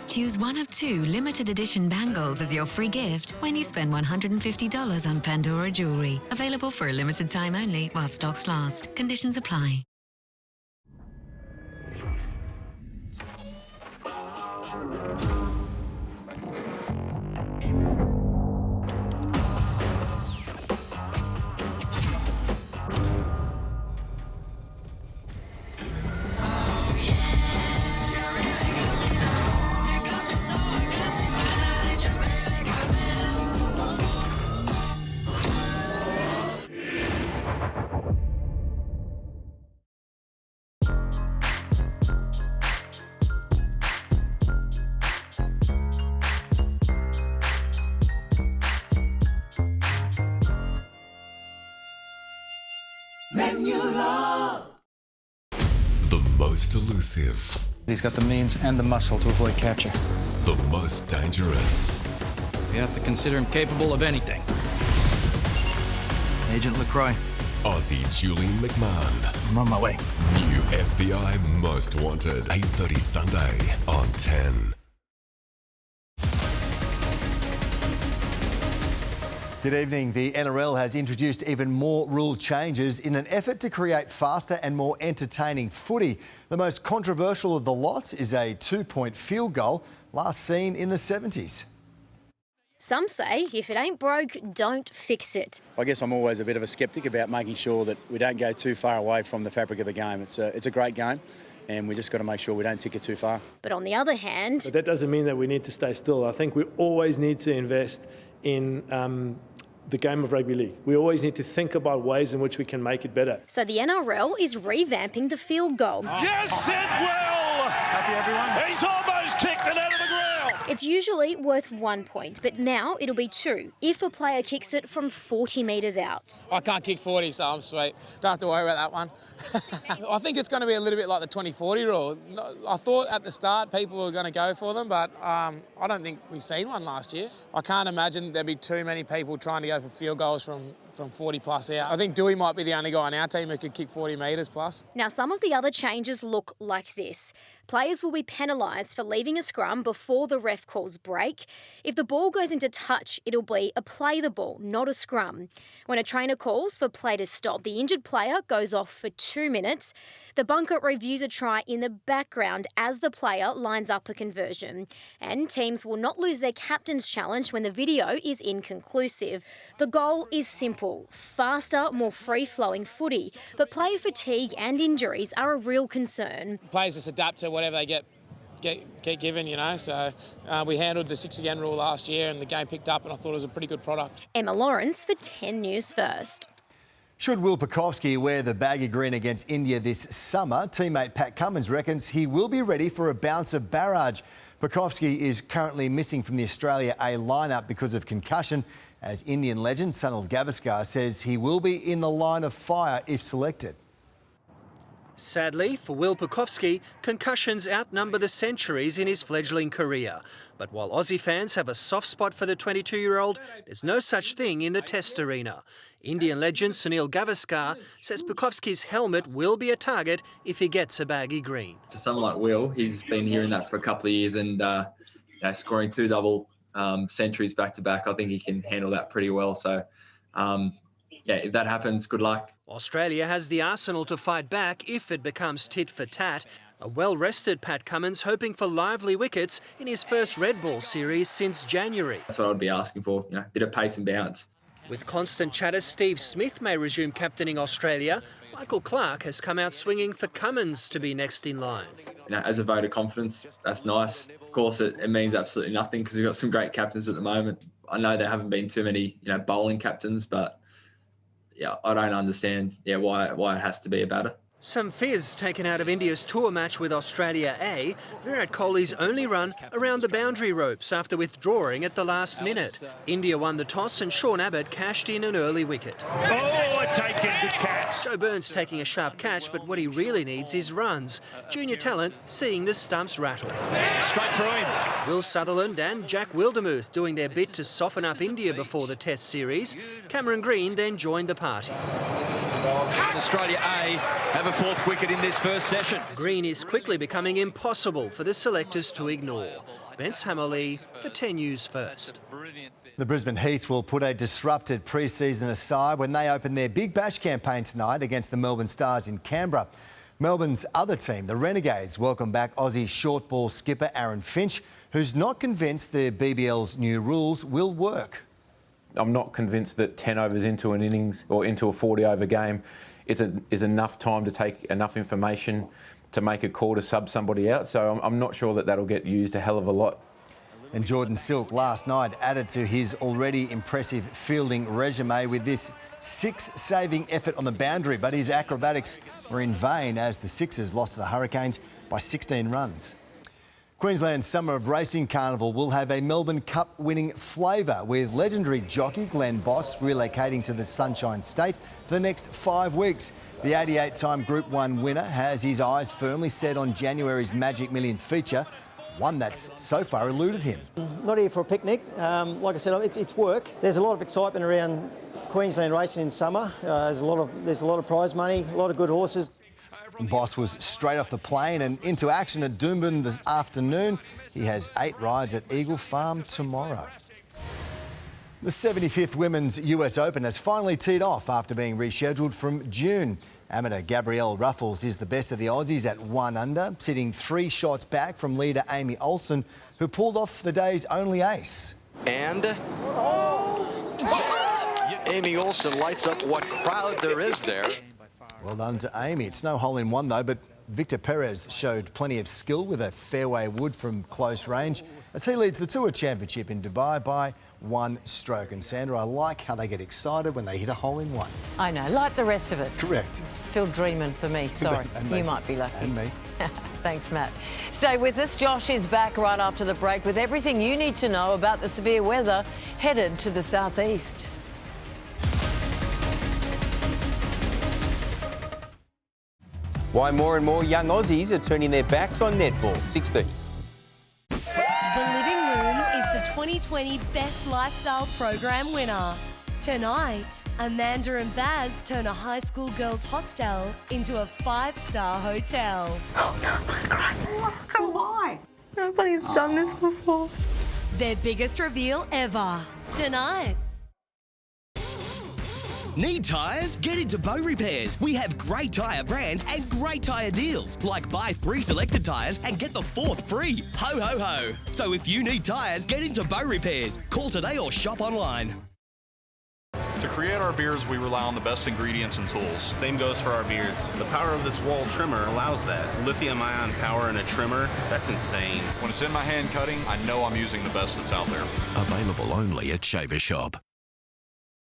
Choose one of 2 limited edition bangles as your free gift when you spend $150 on Pandora jewellery. Available for a limited time only while stocks last. Conditions apply. The most elusive. He's got the means and the muscle to avoid capture. The most dangerous. You have to consider him capable of anything. Agent LaCroix. Aussie Julian McMahon. I'm on my way. New FBI Most Wanted. 8:30 Sunday on 10. Good evening. The NRL has introduced even more rule changes in an effort to create faster and more entertaining footy. The most controversial of the lot is a 2-point field goal, last seen in the 70s. Some say if it ain't broke, don't fix it. I guess I'm always a bit of a sceptic about making sure that we don't go too far away from the fabric of the game. It's a great game, and we just got to make sure we don't take it too far. But on the other hand... But that doesn't mean that we need to stay still. I think we always need to invest in the game of rugby league. We always need to think about ways in which we can make it better. So the NRL is revamping the field goal. Yes, it will! Happy, everyone? He's almost kicked it out of the ground! It's usually worth 1 point, but now it'll be 2 if a player kicks it from 40 metres out. I can't kick 40, so I'm sweet. Don't have to worry about that one. I think it's going to be a little bit like the 20-40 rule. I thought at the start people were going to go for them, but I don't think we've seen one last year. I can't imagine there'd be too many people trying to go for field goals from 40 plus out. I think Dewey might be the only guy on our team who could kick 40 metres plus. Now, some of the other changes look like this. Players will be penalised for leaving a scrum before the ref calls break. If the ball goes into touch, it'll be a play the ball, not a scrum. When a trainer calls for play to stop, the injured player goes off for 2 minutes. The bunker reviews a try in the background as the player lines up a conversion. And teams will not lose their captain's challenge when the video is inconclusive. The goal is simple: faster, more free-flowing footy. But player fatigue and injuries are a real concern. Players just adapt to whatever they get given, you know. So we handled the 6 again rule last year and the game picked up, and I thought it was a pretty good product. Emma Lawrence for 10 News First. Should Will Pucovski wear the baggy green against India this summer? Teammate Pat Cummins reckons he will be ready for a bouncer barrage. Pucovski is currently missing from the Australia A lineup because of concussion, as Indian legend Sunil Gavaskar says he will be in the line of fire if selected. Sadly, for Will Pucovski, concussions outnumber the centuries in his fledgling career. But while Aussie fans have a soft spot for the 22-year-old, there's no such thing in the Test arena. Indian legend Sunil Gavaskar says Pucovski's helmet will be a target if he gets a baggy green. For someone like Will, he's been hearing that for a couple of years, and scoring 2 double centuries back-to-back, I think he can handle that pretty well. So, if that happens, good luck. Australia has the arsenal to fight back if it becomes tit for tat. A well-rested Pat Cummins hoping for lively wickets in his first red ball series since January. That's what I'd be asking for, a bit of pace and bounce. With constant chatter, Steve Smith may resume captaining Australia. Michael Clark has come out swinging for Cummins to be next in line. As a vote of confidence, that's nice. Of course, it means absolutely nothing because we've got some great captains at the moment. I know there haven't been too many, bowling captains, but I don't understand, why it has to be a batter. Some fizz taken out of India's tour match with Australia A. Virat Kohli's only run around the boundary ropes after withdrawing at the last minute. India won the toss and Sean Abbott cashed in an early wicket. Oh, a taken, good catch. Joe Burns taking a sharp catch, but what he really needs is runs. Junior talent seeing the stumps rattle. Straight through him. Will Sutherland and Jack Wildermuth doing their bit to soften up India before the Test series. Cameron Green then joined the party. Australia A have a 4th wicket in this first session. Green is quickly becoming impossible for the selectors to ignore. Bence Hammerley for 10 News First. The Brisbane Heat will put a disrupted pre-season aside when they open their Big Bash campaign tonight against the Melbourne Stars in Canberra. Melbourne's other team, the Renegades, welcome back Aussie short ball skipper Aaron Finch, who's not convinced the BBL's new rules will work. I'm not convinced that 10 overs into an innings or into a 40-over game is enough time to take enough information to make a call to sub somebody out. So I'm not sure that that'll get used a hell of a lot. And Jordan Silk last night added to his already impressive fielding resume with this 6-saving effort on the boundary, but his acrobatics were in vain as the Sixers lost to the Hurricanes by 16 runs. Queensland's Summer of Racing Carnival will have a Melbourne Cup winning flavour, with legendary jockey Glenn Boss relocating to the Sunshine State for the next 5 weeks. The 88-time Group 1 winner has his eyes firmly set on January's Magic Millions feature. one that's so far eluded him. Not here for a picnic. Like I said, it's work. There's a lot of excitement around Queensland racing in summer. There's a lot of prize money, a lot of good horses. Boss was straight off the plane and into action at Doomben this afternoon. He has 8 rides at Eagle Farm tomorrow. The 75th Women's US Open has finally teed off after being rescheduled from June. Amateur Gabrielle Ruffles is the best of the Aussies at 1 under, sitting 3 shots back from leader Amy Olsen, who pulled off the day's only ace. And Amy Olsen lights up what crowd there is there. Well done to Amy. It's no hole-in-one though, but Victor Perez showed plenty of skill with a fairway wood from close range as he leads the Tour Championship in Dubai by 1 stroke. And Sandra, I like how they get excited when they hit a hole-in-one. I know, like the rest of us. Correct. It's still dreaming for me, sorry. You might be lucky. And me. Thanks, Matt. Stay with us. Josh is back right after the break with everything you need to know about the severe weather headed to the southeast. Why more and more young Aussies are turning their backs on netball. 6:30. The Living Room is the 2020 Best Lifestyle Program winner. Tonight, Amanda and Baz turn a high school girls' hostel into a 5-star hotel. So why? Nobody's done this before. Their biggest reveal ever. Tonight. Need tyres? Get into Bow Repairs. We have great tyre brands and great tyre deals, like buy 3 selected tyres and get the 4th free. Ho, ho, ho. So if you need tyres, get into Bow Repairs. Call today or shop online. To create our beards, we rely on the best ingredients and tools. Same goes for our beards. The power of this wall trimmer allows that. Lithium-ion power in a trimmer, that's insane. When it's in my hand cutting, I know I'm using the best that's out there. Available only at Shaver Shop.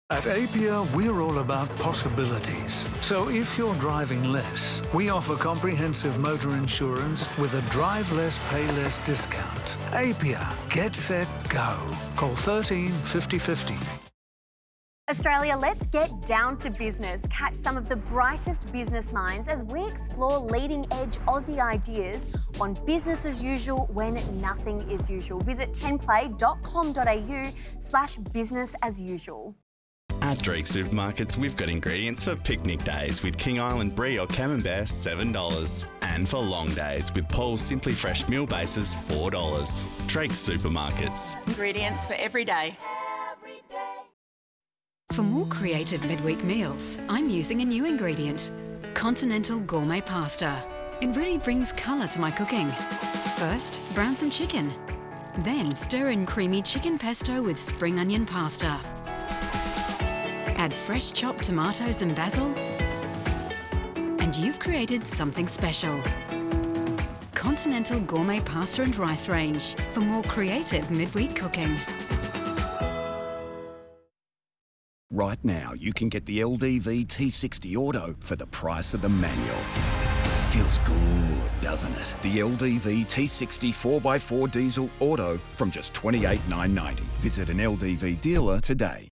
At Apia, we're all about possibilities. So if you're driving less, we offer comprehensive motor insurance with a drive less, pay less discount. Apia, get set, go. Call 13 50 50. Australia, let's get down to business. Catch some of the brightest business minds as we explore leading-edge Aussie ideas on business as usual when nothing is usual. Visit 10play.com.au/business-as-usual. At Drake Supermarkets, we've got ingredients for picnic days with King Island Brie or Camembert, $7. And for long days with Paul's Simply Fresh meal bases, $4. Drake Supermarkets. Ingredients for every day. For more creative midweek meals, I'm using a new ingredient, Continental Gourmet Pasta. It really brings colour to my cooking. First, brown some chicken. Then stir in creamy chicken pesto with spring onion pasta. Add fresh chopped tomatoes and basil, and you've created something special. Continental Gourmet Pasta and Rice Range for more creative midweek cooking. Right now, you can get the LDV T60 Auto for the price of the manual. Feels good, doesn't it? The LDV T60 4x4 Diesel Auto from just $28,990. Visit an LDV dealer today.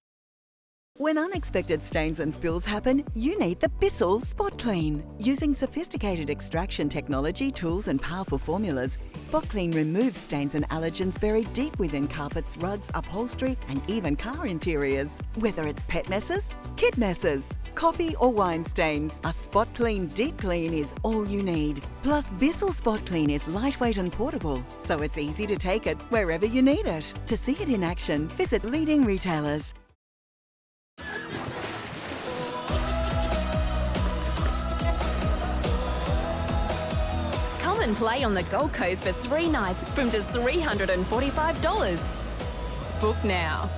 When unexpected stains and spills happen, you need the Bissell Spot Clean. Using sophisticated extraction technology, tools and powerful formulas, Spot Clean removes stains and allergens buried deep within carpets, rugs, upholstery and even car interiors. Whether it's pet messes, kid messes, coffee or wine stains, a Spot Clean Deep Clean is all you need. Plus, Bissell Spot Clean is lightweight and portable, so it's easy to take it wherever you need it. To see it in action, visit leading retailers. Come and play on the Gold Coast for 3 nights from just $345. Book now.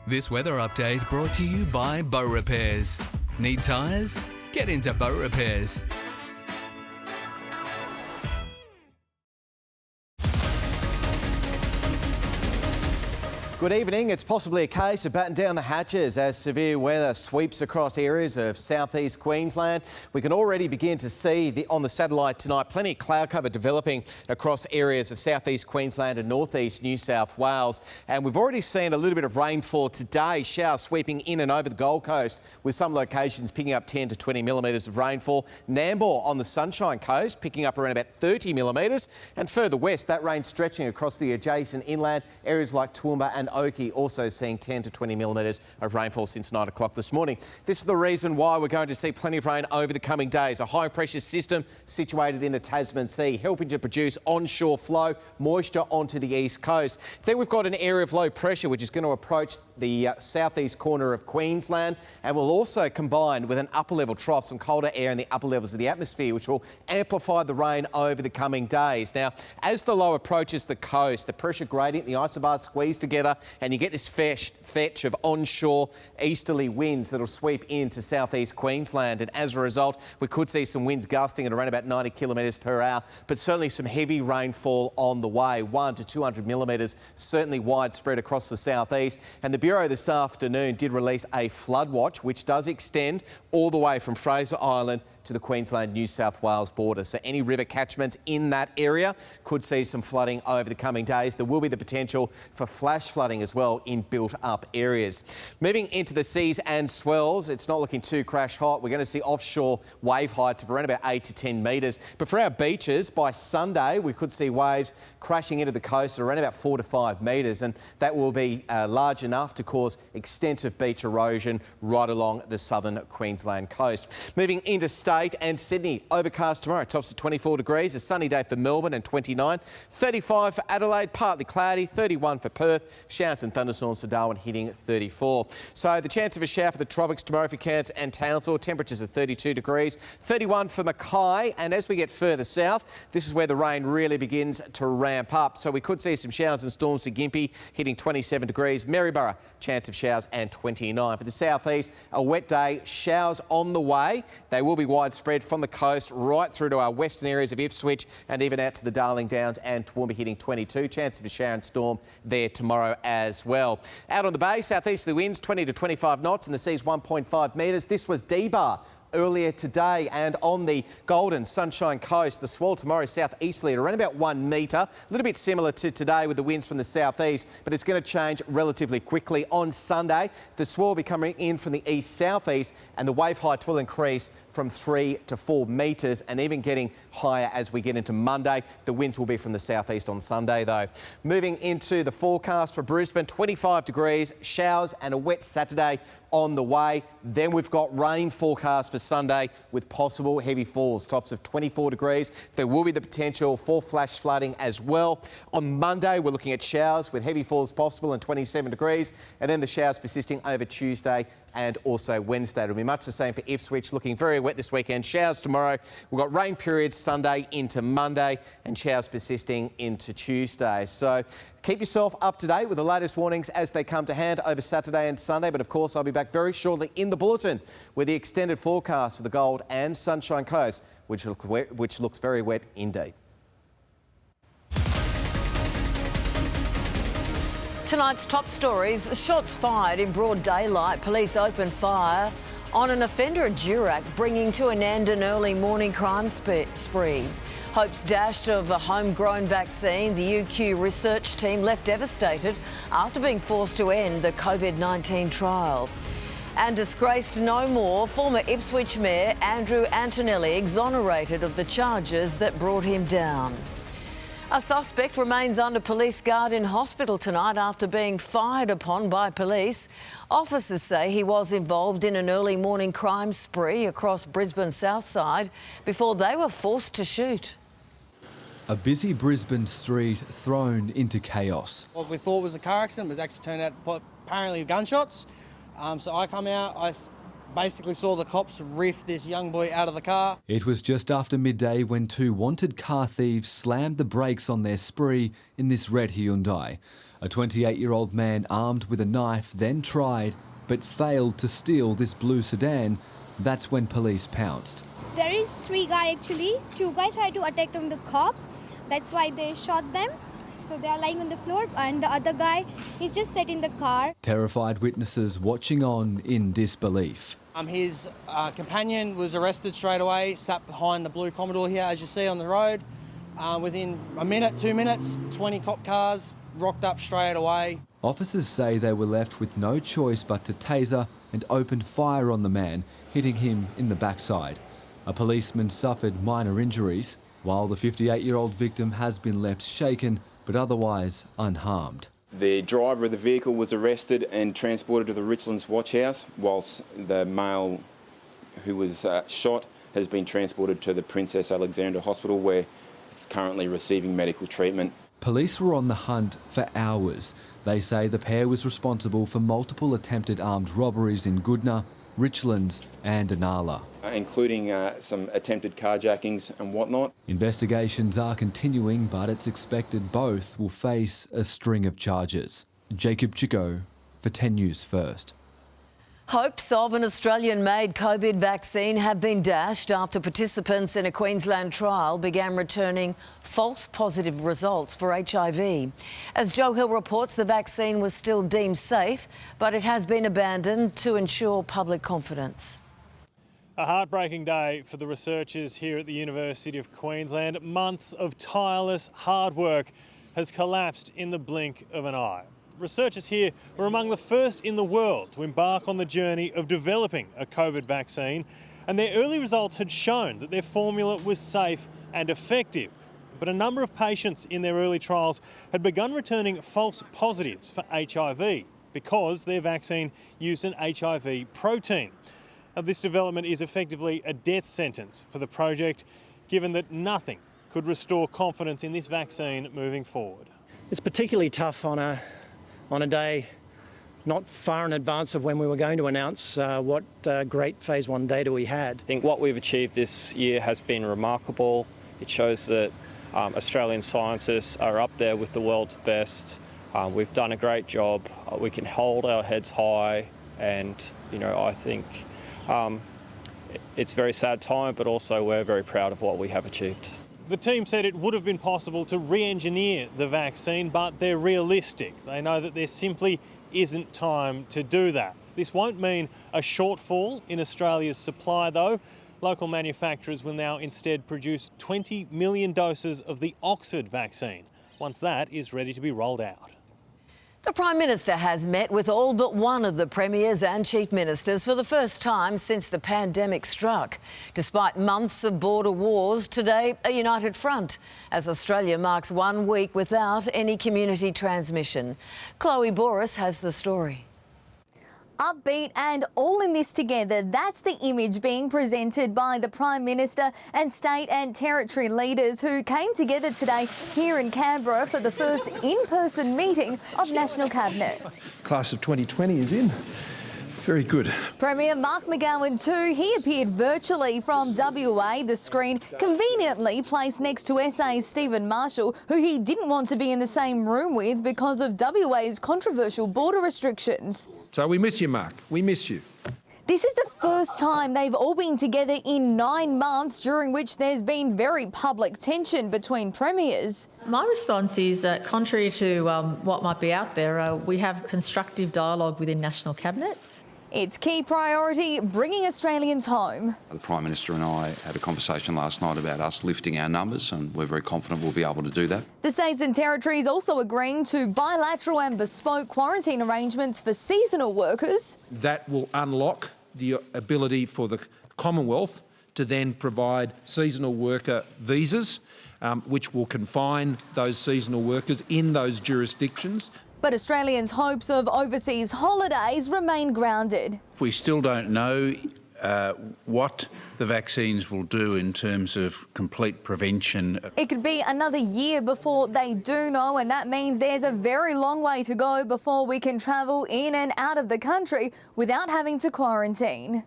This weather update brought to you by Bow Repairs. Need tyres? Get into Bow Repairs. Good evening. It's possibly a case of batten down the hatches as severe weather sweeps across areas of southeast Queensland. We can already begin to see on the satellite tonight plenty of cloud cover developing across areas of southeast Queensland and northeast New South Wales. And we've already seen a little bit of rainfall today, showers sweeping in and over the Gold Coast, with some locations picking up 10 to 20 millimetres of rainfall. Nambour on the Sunshine Coast picking up around about 30 millimetres. And further west, that rain stretching across the adjacent inland areas like Toowoomba and Oakey, also seeing 10 to 20 millimetres of rainfall since 9 o'clock this morning. This is the reason why we're going to see plenty of rain over the coming days. A high pressure system situated in the Tasman Sea, helping to produce onshore flow, moisture onto the east coast. Then we've got an area of low pressure which is going to approach the southeast corner of Queensland and will also combine with an upper level trough, some colder air in the upper levels of the atmosphere, which will amplify the rain over the coming days. Now, as the low approaches the coast, the pressure gradient, the isobars squeeze together, and you get this fetch of onshore easterly winds that will sweep into southeast Queensland. And as a result, we could see some winds gusting at around about 90 kilometres per hour, but certainly some heavy rainfall on the way, 1 to 200 millimetres, certainly widespread across the southeast. And the Bureau this afternoon did release a flood watch, which does extend all the way from Fraser Island to the Queensland-New South Wales border. So any river catchments in that area could see some flooding over the coming days. There will be the potential for flash flooding as well in built-up areas. Moving into the seas and swells, it's not looking too crash hot. We're going to see offshore wave heights of around about 8 to 10 metres. But for our beaches, by Sunday, we could see waves crashing into the coast at around about 4 to 5 metres, and that will be large enough to cause extensive beach erosion right along the southern Queensland coast. Moving into state and Sydney, overcast tomorrow, tops at 24 degrees, a sunny day for Melbourne and 29, 35 for Adelaide, partly cloudy, 31 for Perth, showers and thunderstorms for Darwin hitting 34. So the chance of a shower for the tropics tomorrow for Cairns and Townsville, temperatures at 32 degrees, 31 for Mackay, and as we get further south, this is where the rain really begins to ramp up. So we could see some showers and storms for Gympie hitting 27 degrees, Maryborough, chance of showers and 29. For the southeast, a wet day, showers on the way. They will be widespread from the coast right through to our western areas of Ipswich and even out to the Darling Downs and Toowoomba hitting 22. Chance of a shower and storm there tomorrow as well. Out on the bay, southeasterly winds 20 to 25 knots and the sea's 1.5 metres. This was D-Bar earlier today, and on the Golden Sunshine Coast, the swell tomorrow southeasterly at around about 1 metre, a little bit similar to today with the winds from the southeast, but it's going to change relatively quickly. On Sunday, the swell will be coming in from the east-southeast and the wave heights will increase from 3 to 4 metres and even getting higher as we get into Monday. The winds will be from the southeast on Sunday though. Moving into the forecast for Brisbane, 25 degrees, showers and a wet Saturday on the way. Then we've got rain forecast for Sunday with possible heavy falls, tops of 24 degrees. There will be the potential for flash flooding as well. On Monday, we're looking at showers with heavy falls possible and 27 degrees, and then the showers persisting over Tuesday and also Wednesday. It'll be much the same for Ipswich, looking very wet this weekend. Showers tomorrow. We've got rain periods Sunday into Monday and showers persisting into Tuesday. So keep yourself up to date with the latest warnings as they come to hand over Saturday and Sunday. But of course, I'll be back very shortly in the Bulletin with the extended forecast for the Gold and Sunshine Coast, which looks very wet indeed. Tonight's top stories: shots fired in broad daylight. Police opened fire on an offender at Durack, bringing to an end an early morning crime spree. Hopes dashed of a homegrown vaccine. The UQ research team left devastated after being forced to end the COVID-19 trial. And disgraced no more, former Ipswich Mayor Andrew Antonelli exonerated of the charges that brought him down. A suspect remains under police guard in hospital tonight after being fired upon by police. Officers say he was involved in an early morning crime spree across Brisbane's south side before they were forced to shoot. A busy Brisbane street thrown into chaos. What we thought was a car accident was actually turned out apparently gunshots. So I come out, I basically saw the cops riff this young boy out of the car. It was just after midday when two wanted car thieves slammed the brakes on their spree in this red Hyundai. A 28-year-old man armed with a knife then tried but failed to steal this blue sedan. That's when police pounced. There is 3 guys actually. 2 guys tried to attack on the cops. That's why they shot them. so they are lying on the floor, and the other guy, he's just sat in the car. Terrified witnesses watching on in disbelief. His companion was arrested straight away, sat behind the blue Commodore here, as you see on the road. Within a minute, 2 minutes, 20 cop cars rocked up straight away. Officers say they were left with no choice but to taser and open fire on the man, hitting him in the backside. A policeman suffered minor injuries, while the 58-year-old victim has been left shaken but otherwise unharmed. The driver of the vehicle was arrested and transported to the Richlands Watch House, whilst the male who was shot has been transported to the Princess Alexandra Hospital, where it's currently receiving medical treatment. Police were on the hunt for hours. They say the pair was responsible for multiple attempted armed robberies in Goodna, Richlands and Inala, including some attempted carjackings and whatnot. Investigations are continuing, but it's expected both will face a string of charges. Jacob Chico for 10 News First. Hopes of an Australian-made COVID vaccine have been dashed after participants in a Queensland trial began returning false positive results for HIV. As Joe Hill reports, the vaccine was still deemed safe, but it has been abandoned to ensure public confidence. A heartbreaking day for the researchers here at the University of Queensland. Months of tireless hard work has collapsed in the blink of an eye. Researchers here were among the first in the world to embark on the journey of developing a COVID vaccine, and their early results had shown that their formula was safe and effective. But a number of patients in their early trials had begun returning false positives for HIV because their vaccine used an HIV protein. Now, this development is effectively a death sentence for the project, given that nothing could restore confidence in this vaccine moving forward. It's particularly tough on a day not far in advance of when we were going to announce what great phase 1 data we had. I think what we've achieved this year has been remarkable. It shows that Australian scientists are up there with the world's best. We've done a great job. We can hold our heads high, and I think it's a very sad time, but also we're very proud of what we have achieved. The team said it would have been possible to re-engineer the vaccine, but they're realistic. They know that there simply isn't time to do that. This won't mean a shortfall in Australia's supply, though. Local manufacturers will now instead produce 20 million doses of the Oxford vaccine, once that is ready to be rolled out. The Prime Minister has met with all but one of the Premiers and Chief Ministers for the first time since the pandemic struck. Despite months of border wars, today a united front as Australia marks 1 week without any community transmission. Chloe Boris has the story. Upbeat and all in this together, that's the image being presented by the Prime Minister and state and territory leaders who came together today here in Canberra for the first in-person meeting of National Cabinet. Class of 2020 is in. Very good. Premier Mark McGowan too, he appeared virtually from WA, the screen conveniently placed next to SA's Stephen Marshall, who he didn't want to be in the same room with because of WA's controversial border restrictions. So we miss you, Mark. We miss you. This is the first time they've all been together in 9 months, during which there's been very public tension between premiers. My response is, contrary to what might be out there, we have constructive dialogue within National Cabinet. It's key priority bringing Australians home. The Prime Minister and I had a conversation last night about us lifting our numbers, and we're very confident we'll be able to do that. The states and territories also agreeing to bilateral and bespoke quarantine arrangements for seasonal workers. That will unlock the ability for the Commonwealth to then provide seasonal worker visas, which will confine those seasonal workers in those jurisdictions. But Australians' hopes of overseas holidays remain grounded. We still don't know what the vaccines will do in terms of complete prevention. It could be another year before they do know, and that means there's a very long way to go before we can travel in and out of the country without having to quarantine.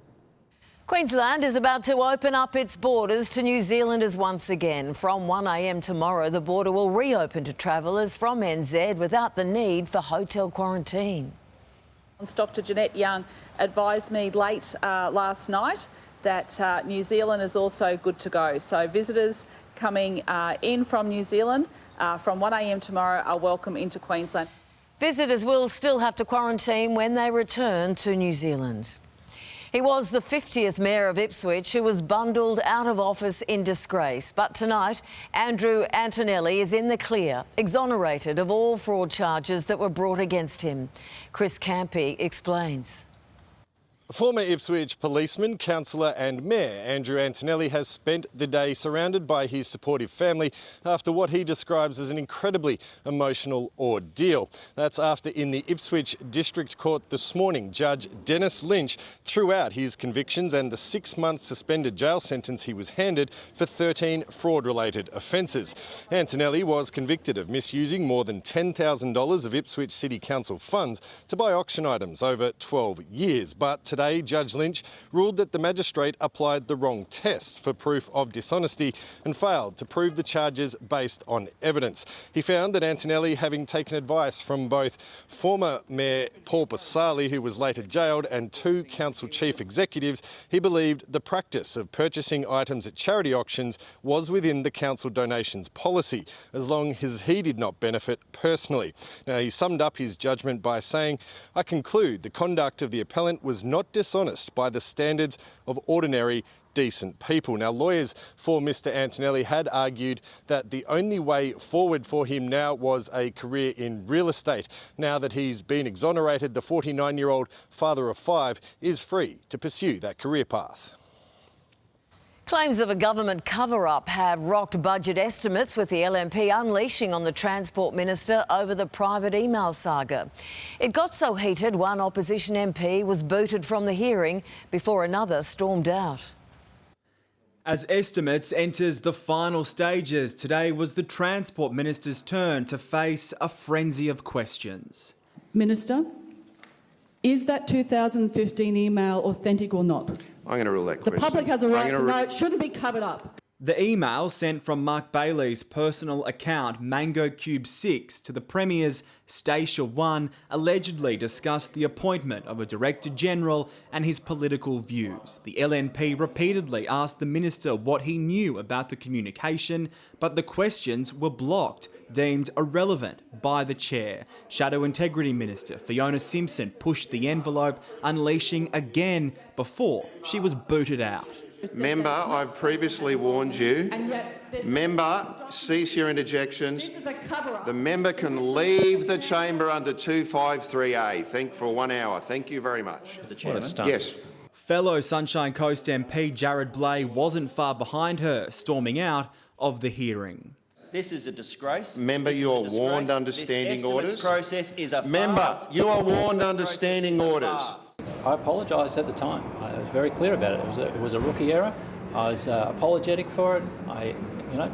Queensland is about to open up its borders to New Zealanders once again. From 1 a.m. tomorrow, the border will reopen to travellers from NZ without the need for hotel quarantine. Dr Jeanette Young advised me late last night that New Zealand is also good to go. So visitors coming in from New Zealand from 1 a.m. tomorrow are welcome into Queensland. Visitors will still have to quarantine when they return to New Zealand. He was the 50th Mayor of Ipswich who was bundled out of office in disgrace. But tonight, Andrew Antonelli is in the clear, exonerated of all fraud charges that were brought against him. Chris Campy explains. Former Ipswich policeman, councillor and mayor Andrew Antonelli has spent the day surrounded by his supportive family after what he describes as an incredibly emotional ordeal. That's after in the Ipswich District Court this morning, Judge Dennis Lynch threw out his convictions and the 6-month suspended jail sentence he was handed for 13 fraud-related offences. Antonelli was convicted of misusing more than $10,000 of Ipswich City Council funds to buy auction items over 12 years. But today, Judge Lynch ruled that the magistrate applied the wrong tests for proof of dishonesty and failed to prove the charges based on evidence. He found that Antonelli, having taken advice from both former Mayor Paul Sally, who was later jailed, and 2 council chief executives, he believed the practice of purchasing items at charity auctions was within the council donations policy, as long as he did not benefit personally. Now, he summed up his judgment by saying, "I conclude the conduct of the appellant was not dishonest by the standards of ordinary decent people." Now, lawyers for Mr Antonelli had argued that the only way forward for him now was a career in real estate. Now that he's been exonerated, the 49-year-old father of 5 is free to pursue that career path. Claims of a government cover-up have rocked budget estimates, with the LNP unleashing on the Transport Minister over the private email saga. It got so heated, one opposition MP was booted from the hearing before another stormed out. As estimates enters the final stages, today was the Transport Minister's turn to face a frenzy of questions. Minister, is that 2015 email authentic or not? I'm going to rule that question. The public has a right to know. It shouldn't be covered up. The email sent from Mark Bailey's personal account, Mango Cube 6, to the Premier's Stacia 1 allegedly discussed the appointment of a Director General and his political views. The LNP repeatedly asked the Minister what he knew about the communication, but the questions were blocked, deemed irrelevant by the Chair. Shadow Integrity Minister Fiona Simpson pushed the envelope, unleashing again before she was booted out. Member, I've previously warned you. Member, cease your interjections. This is a cover-up. The member can leave the chamber under 253A. Think for 1 hour. Thank you very much. What a stunt. Yes. Fellow Sunshine Coast MP Jared Blay wasn't far behind her, storming out of the hearing. This is a disgrace. Member, you are warned under standing orders. This process is a farce. Member, you are warned under standing orders. I apologised at the time. I was very clear about it. It was a rookie error. I was apologetic for it. I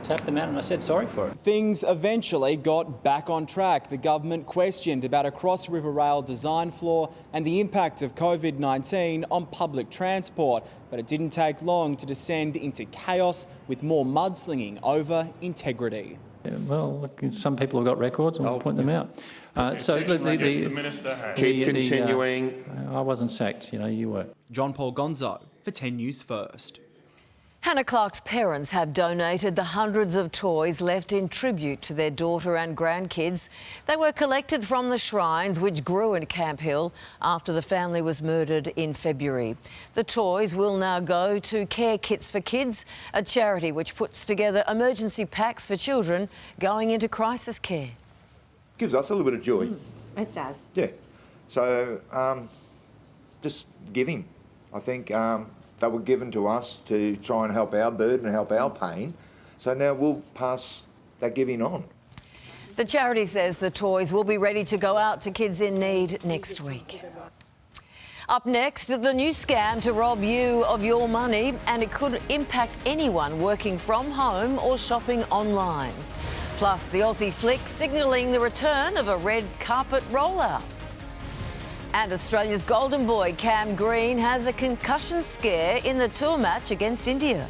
tapped them out and I said sorry for it. Things eventually got back on track. The government questioned about a Cross River Rail design flaw and the impact of COVID-19 on public transport. But it didn't take long to descend into chaos with more mudslinging over integrity. Yeah, well, look, some people have got records and we'll point them out. Keep continuing. I wasn't sacked, you were. John Paul Gonzo for 10 News First. Hannah Clark's parents have donated the hundreds of toys left in tribute to their daughter and grandkids. They were collected from the shrines which grew in Camp Hill after the family was murdered in February. The toys will now go to Care Kits for Kids, a charity which puts together emergency packs for children going into crisis care. Gives us a little bit of joy. It does. Yeah. So just giving. I think they were given to us to try and help our burden and help our pain. So now we'll pass that giving on. The charity says the toys will be ready to go out to kids in need next week. Up next, the new scam to rob you of your money, and it could impact anyone working from home or shopping online. Plus, the Aussie flick signalling the return of a red carpet rollout. And Australia's golden boy Cam Green has a concussion scare in the tour match against India.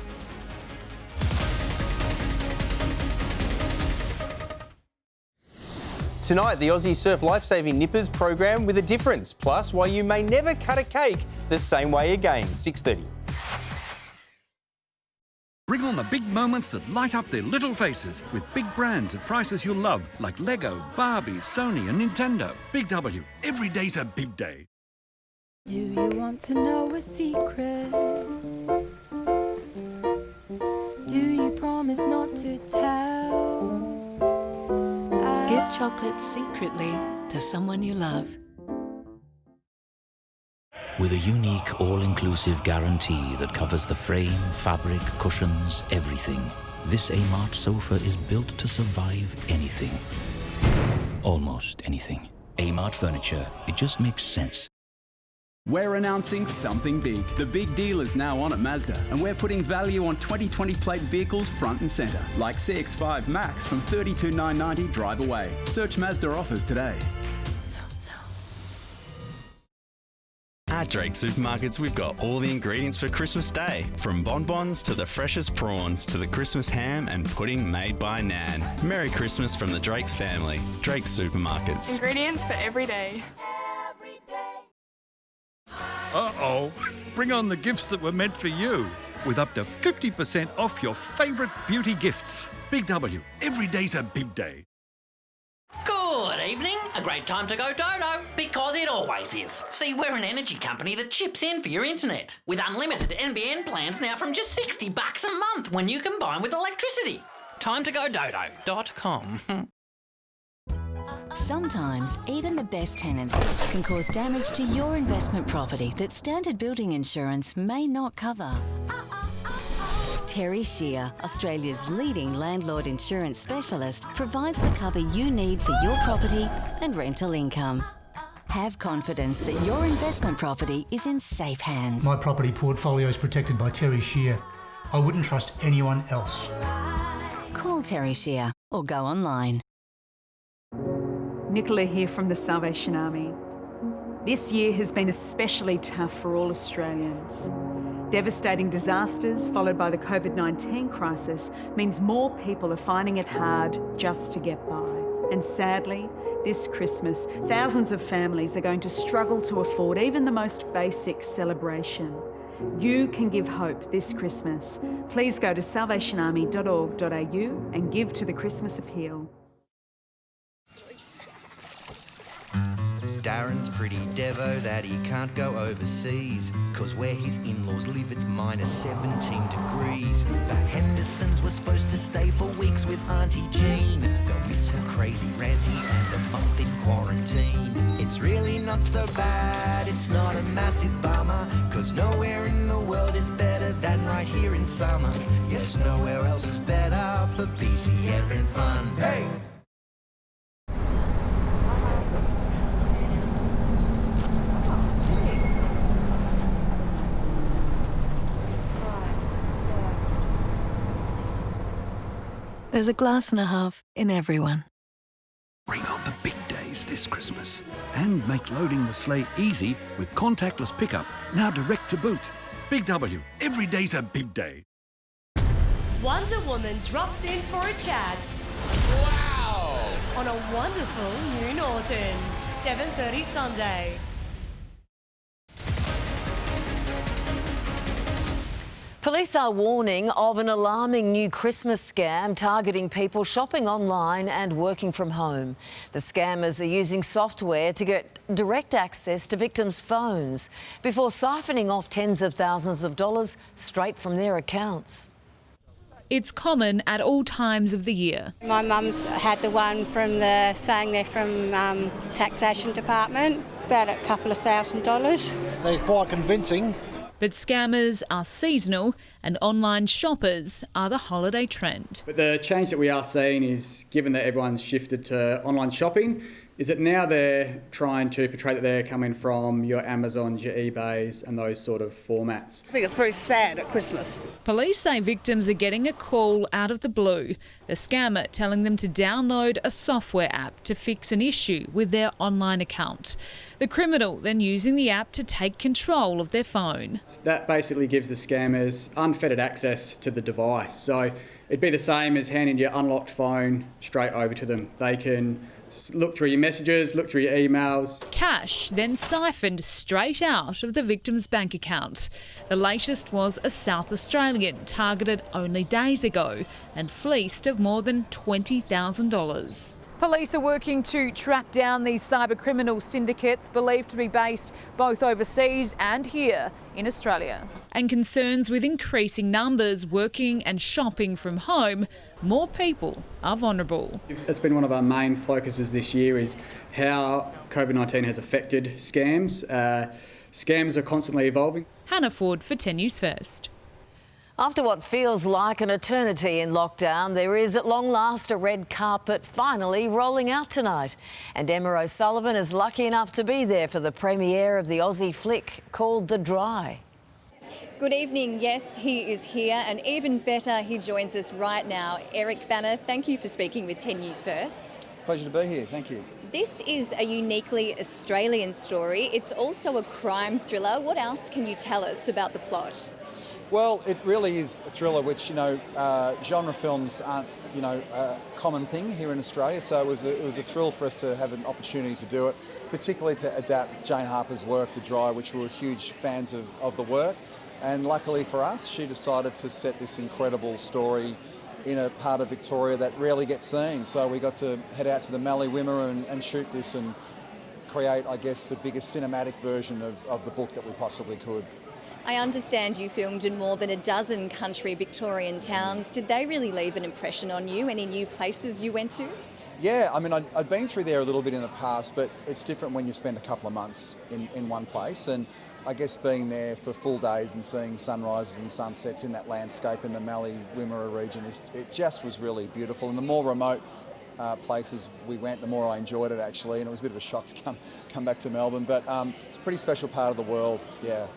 Tonight, the Aussie Surf Lifesaving Nippers program with a difference, plus why you may never cut a cake the same way again. 6:30. Bring on the big moments that light up their little faces with big brands at prices you'll love, like Lego, Barbie, Sony and Nintendo. Big W, every day's a big day. Do you want to know a secret? Do you promise not to tell? Give chocolate secretly to someone you love. With a unique, all-inclusive guarantee that covers the frame, fabric, cushions, everything, this Amart sofa is built to survive anything. Almost anything. Amart Furniture. It just makes sense. We're announcing something big. The big deal is now on at Mazda, and we're putting value on 2020 plate vehicles front and centre, like CX-5 Max from $32,990 drive away. Search Mazda offers today. At Drake Supermarkets, we've got all the ingredients for Christmas Day. From bonbons to the freshest prawns to the Christmas ham and pudding made by Nan. Merry Christmas from the Drake's family. Drake Supermarkets. Ingredients for every day. Uh-oh. Bring on the gifts that were meant for you. With up to 50% off your favourite beauty gifts. Big W. Every day's a big day. Good evening. A great time to go dodo, because it always is. See, we're an energy company that chips in for your internet. With unlimited NBN plans now from just $60 a month when you combine with electricity. Time to go dodo.com. Sometimes, even the best tenants can cause damage to your investment property that standard building insurance may not cover. Terry Shear, Australia's leading landlord insurance specialist, provides the cover you need for your property and rental income. Have confidence that your investment property is in safe hands. My property portfolio is protected by Terry Shear. I wouldn't trust anyone else. Call Terry Shear or go online. Nicola here from the Salvation Army. This year has been especially tough for all Australians. Devastating disasters followed by the COVID-19 crisis means more people are finding it hard just to get by. And sadly, this Christmas, thousands of families are going to struggle to afford even the most basic celebration. You can give hope this Christmas. Please go to salvationarmy.org.au and give to the Christmas Appeal. Darren's pretty devo that he can't go overseas, 'cause where his in-laws live it's minus 17 degrees. The Hendersons were supposed to stay for weeks with Auntie Jean. They'll miss her crazy rantings and a month in quarantine. It's really not so bad, it's not a massive bummer, 'cause nowhere in the world is better than right here in summer. Yes, nowhere else is better for BCF and fun. Hey! There's a glass and a half in everyone. Bring on the big days this Christmas. And make loading the sleigh easy with contactless pickup, now direct to boot. Big W, every day's a big day. Wonder Woman drops in for a chat. Wow! On a wonderful new Norton. 7:30 Sunday. Police are warning of an alarming new Christmas scam targeting people shopping online and working from home. The scammers are using software to get direct access to victims' phones before siphoning off tens of thousands of dollars straight from their accounts. It's common at all times of the year. My mum's had the one from saying they're from taxation department, about a couple of $1,000. They're quite convincing. But scammers are seasonal and online shoppers are the holiday trend. But the change that we are seeing is, given that everyone's shifted to online shopping, is that now they're trying to portray that they're coming from your Amazons, your eBays and those sort of formats. I think it's very sad at Christmas. Police say victims are getting a call out of the blue, the scammer telling them to download a software app to fix an issue with their online account. The criminal then using the app to take control of their phone. That basically gives the scammers unfettered access to the device. So It'd be the same as handing your unlocked phone straight over to them. They can look through your messages, look through your emails. Cash then siphoned straight out of the victim's bank account. The latest was a South Australian targeted only days ago and fleeced of more than $20,000. Police are working to track down these cyber criminal syndicates believed to be based both overseas and here in Australia. And concerns with increasing numbers working and shopping from home, more people are vulnerable. That's been one of our main focuses this year, is how COVID-19 has affected scams. Scams are constantly evolving. Hannah Ford for 10 News First. After what feels like an eternity in lockdown, there is at long last a red carpet finally rolling out tonight. And Emma O'Sullivan is lucky enough to be there for the premiere of the Aussie flick called The Dry. Good evening. Yes, he is here, and even better, he joins us right now. Eric Banner, thank you for speaking with 10 News First. Pleasure to be here, thank you. This is a uniquely Australian story. It's also a crime thriller. What else can you tell us about the plot? Well, it really is a thriller, which, genre films aren't, a common thing here in Australia. So it was a thrill for us to have an opportunity to do it, particularly to adapt Jane Harper's work, The Dry, which we were huge fans of the work. And luckily for us, she decided to set this incredible story in a part of Victoria that rarely gets seen. So we got to head out to the Mallee Wimmera and shoot this and create, I guess, the biggest cinematic version of the book that we possibly could. I understand you filmed in more than a dozen country Victorian towns. Did they really leave an impression on you? Any new places you went to? Yeah, I mean, I'd been through there a little bit in the past, but it's different when you spend a couple of months in one place. And I guess being there for full days and seeing sunrises and sunsets in that landscape in the Mallee Wimmera region, it just was really beautiful. And the more remote places we went, the more I enjoyed it, actually. And it was a bit of a shock to come back to Melbourne, but it's a pretty special part of the world, yeah.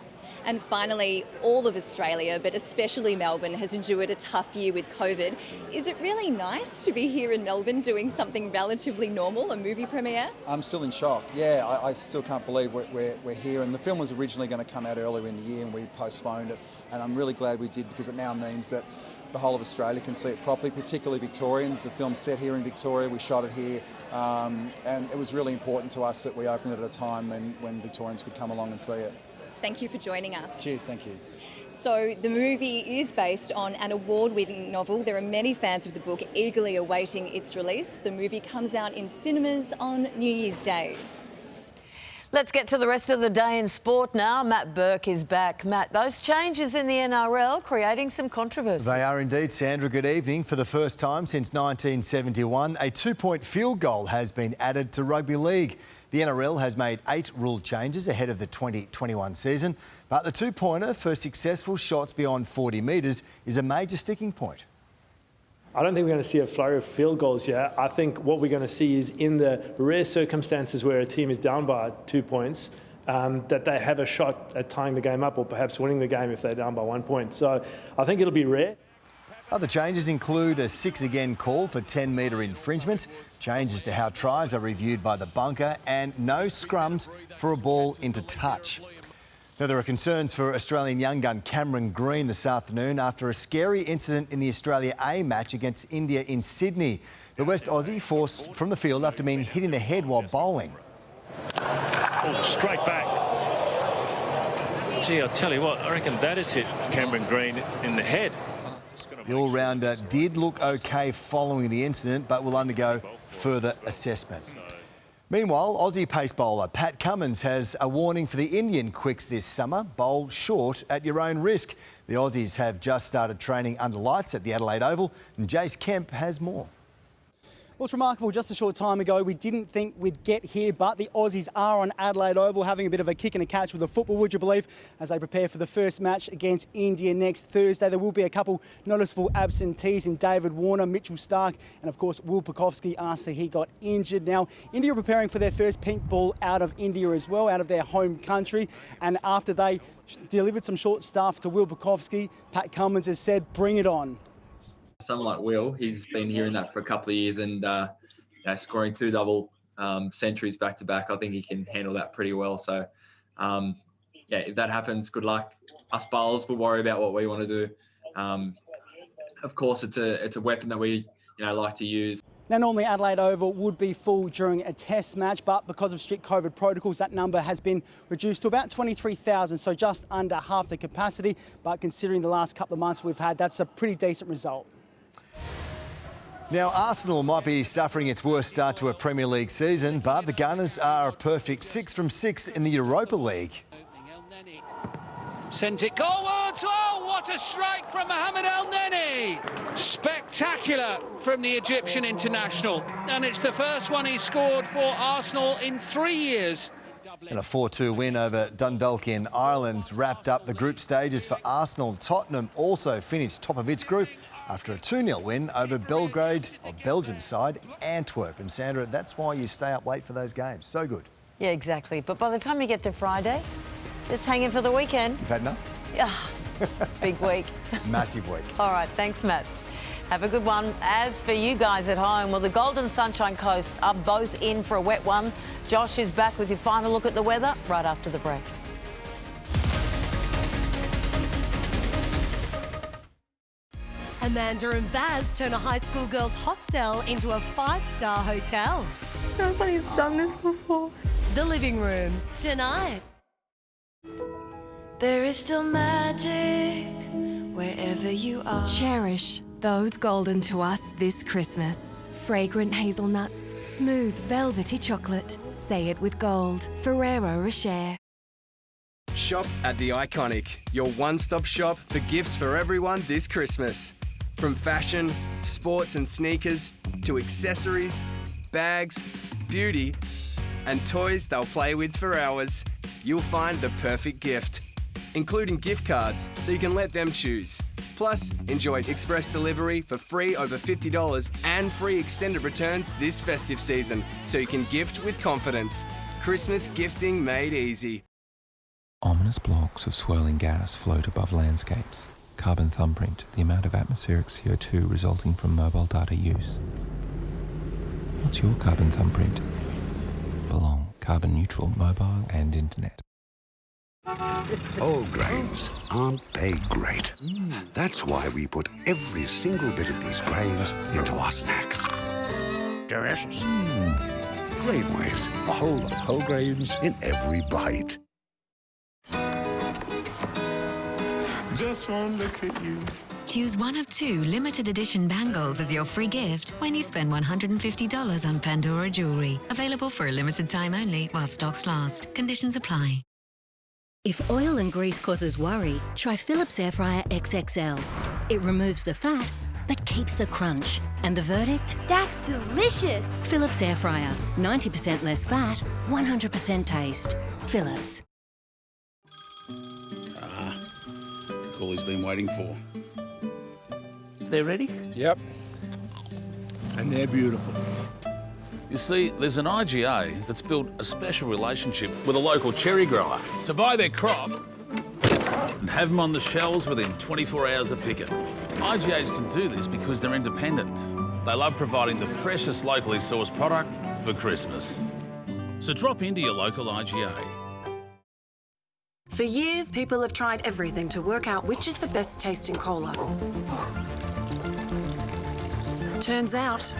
And finally, all of Australia, but especially Melbourne, has endured a tough year with COVID. Is it really nice to be here in Melbourne doing something relatively normal, a movie premiere? I'm still in shock. Yeah, I still can't believe we're here. And the film was originally going to come out earlier in the year and we postponed it. And I'm really glad we did, because it now means that the whole of Australia can see it properly, particularly Victorians. The film's set here in Victoria. We shot it here. And it was really important to us that we opened it at a time when Victorians could come along and see it. Thank you for joining us. Cheers, thank you. So the movie is based on an award-winning novel. There are many fans of the book eagerly awaiting its release. The movie comes out in cinemas on New Year's Day. Let's get to the rest of the day in sport now. Matt Burke is back. Matt, those changes in the NRL creating some controversy. They are indeed, Sandra. Good evening. For the first time since 1971, a 2-point field goal has been added to rugby league. The NRL has made 8 rule changes ahead of the 2021 season, but the 2-pointer for successful shots beyond 40 metres is a major sticking point. I don't think we're going to see a flurry of field goals yet. I think what we're going to see is, in the rare circumstances where a team is down by 2 points, that they have a shot at tying the game up or perhaps winning the game if they're down by 1 point. So I think it'll be rare. Other changes include a 6-again call for 10-metre infringements, changes to how tries are reviewed by the bunker, and no scrums for a ball into touch. Now, there are concerns for Australian young gun Cameron Green this afternoon after a scary incident in the Australia A match against India in Sydney. The West Aussie forced from the field after being hit in the head while bowling. Oh, straight back. Gee, I'll tell you what, I reckon that has hit Cameron Green in the head. The all-rounder did look okay following the incident, but will undergo further assessment. Meanwhile, Aussie pace bowler Pat Cummins has a warning for the Indian quicks this summer: bowl short at your own risk. The Aussies have just started training under lights at the Adelaide Oval, and Jace Kemp has more. Well, it's remarkable. Just a short time ago, we didn't think we'd get here, but the Aussies are on Adelaide Oval having a bit of a kick and a catch with the football, would you believe, as they prepare for the first match against India next Thursday. There will be a couple noticeable absentees in David Warner, Mitchell Starc, and of course Will Pukovski after he got injured. Now, India are preparing for their first pink ball out of India as well, out of their home country, and after they delivered some short stuff to Will Pukovski, Pat Cummins has said, bring it on. Someone like Will, he's been hearing that for a couple of years, and scoring 2 double centuries back to back, I think he can handle that pretty well. So, if that happens, good luck. Us bowlers will worry about what we want to do. of course, it's a weapon that we like to use. Now, normally Adelaide Oval would be full during a test match, but because of strict COVID protocols, that number has been reduced to about 23,000, so just under half the capacity. But considering the last couple of months we've had, that's a pretty decent result. Now, Arsenal might be suffering its worst start to a Premier League season, but the Gunners are a perfect 6 from 6 in the Europa League. Sends it goalwards. Oh, what a strike from Mohamed El Neni. Spectacular from the Egyptian international. And it's the first one he scored for Arsenal in 3 years. And a 4-2 win over Dundalk in Ireland wrapped up the group stages for Arsenal. Tottenham also finished top of its group after a 2-0 win over Belgium side Antwerp. And Sandra, that's why you stay up late for those games. So good. Yeah, exactly. But by the time you get to Friday, just hanging for the weekend. You've had enough? Yeah, big week. Massive week. All right, thanks, Matt. Have a good one. As for you guys at home, well, the Golden Sunshine Coasts are both in for a wet one. Josh is back with your final look at the weather right after the break. Amanda and Baz turn a high school girls' hostel into a 5-star hotel. Nobody's done this before. The living room, tonight. There is still magic wherever you are. Cherish those golden to us this Christmas. Fragrant hazelnuts, smooth velvety chocolate. Say it with gold. Ferrero Rocher. Shop at The Iconic, your one-stop shop for gifts for everyone this Christmas. From fashion, sports and sneakers, to accessories, bags, beauty, and toys they'll play with for hours, you'll find the perfect gift, including gift cards so you can let them choose. Plus, enjoy express delivery for free over $50 and free extended returns this festive season so you can gift with confidence. Christmas gifting made easy. Ominous blocks of swirling gas float above landscapes. Carbon thumbprint, the amount of atmospheric CO2 resulting from mobile data use. What's your carbon thumbprint? Belong carbon neutral mobile and internet. Whole grains, aren't they great? That's why we put every single bit of these grains into our snacks. Delicious. Brainwaves, a whole lot of whole grains in every bite. Just one look at you. Choose one of 2 limited edition bangles as your free gift when you spend $150 on Pandora jewellery. Available for a limited time only while stocks last. Conditions apply. If oil and grease causes worry, try Philips Air Fryer XXL. It removes the fat, but keeps the crunch. And the verdict? That's delicious! Philips Air Fryer. 90% less fat, 100% taste. Philips. All he's been waiting for. They're ready? Yep. And they're beautiful. You see, there's an IGA that's built a special relationship with a local cherry grower to buy their crop and have them on the shelves within 24 hours of picking. IGAs can do this because they're independent. They love providing the freshest locally sourced product for Christmas. So drop into your local IGA. For years, people have tried everything to work out which is the best tasting cola. Turns out,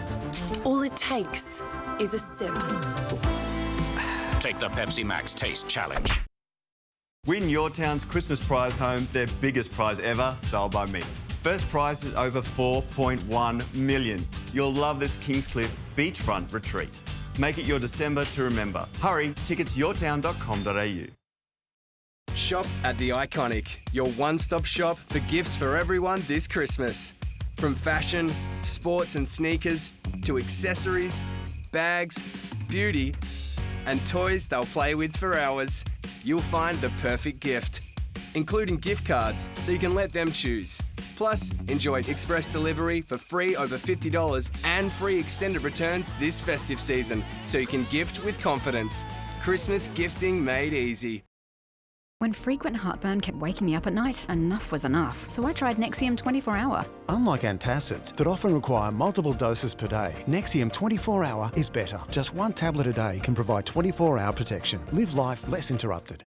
all it takes is a sip. Take the Pepsi Max Taste Challenge. Win your town's Christmas prize home, their biggest prize ever, styled by me. First prize is over $4.1 million. You'll love this Kingscliff beachfront retreat. Make it your December to remember. Hurry, ticketsyourtown.com.au. Shop at The Iconic, your one-stop shop for gifts for everyone this Christmas. From fashion, sports and sneakers, to accessories, bags, beauty, and toys they'll play with for hours, you'll find the perfect gift, including gift cards so you can let them choose. Plus, enjoy express delivery for free over $50 and free extended returns this festive season so you can gift with confidence. Christmas gifting made easy. When frequent heartburn kept waking me up at night, enough was enough. So I tried Nexium 24-Hour. Unlike antacids that often require multiple doses per day, Nexium 24-Hour is better. Just one tablet a day can provide 24-hour protection. Live life less interrupted.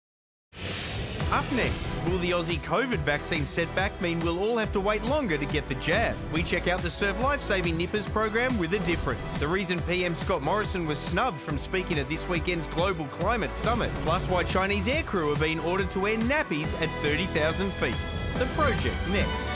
Up next, will the Aussie COVID vaccine setback mean we'll all have to wait longer to get the jab? We check out the Surf Lifesaving Nippers program with a difference. The reason PM Scott Morrison was snubbed from speaking at this weekend's Global Climate Summit. Plus why Chinese aircrew are being ordered to wear nappies at 30,000 feet. The Project next.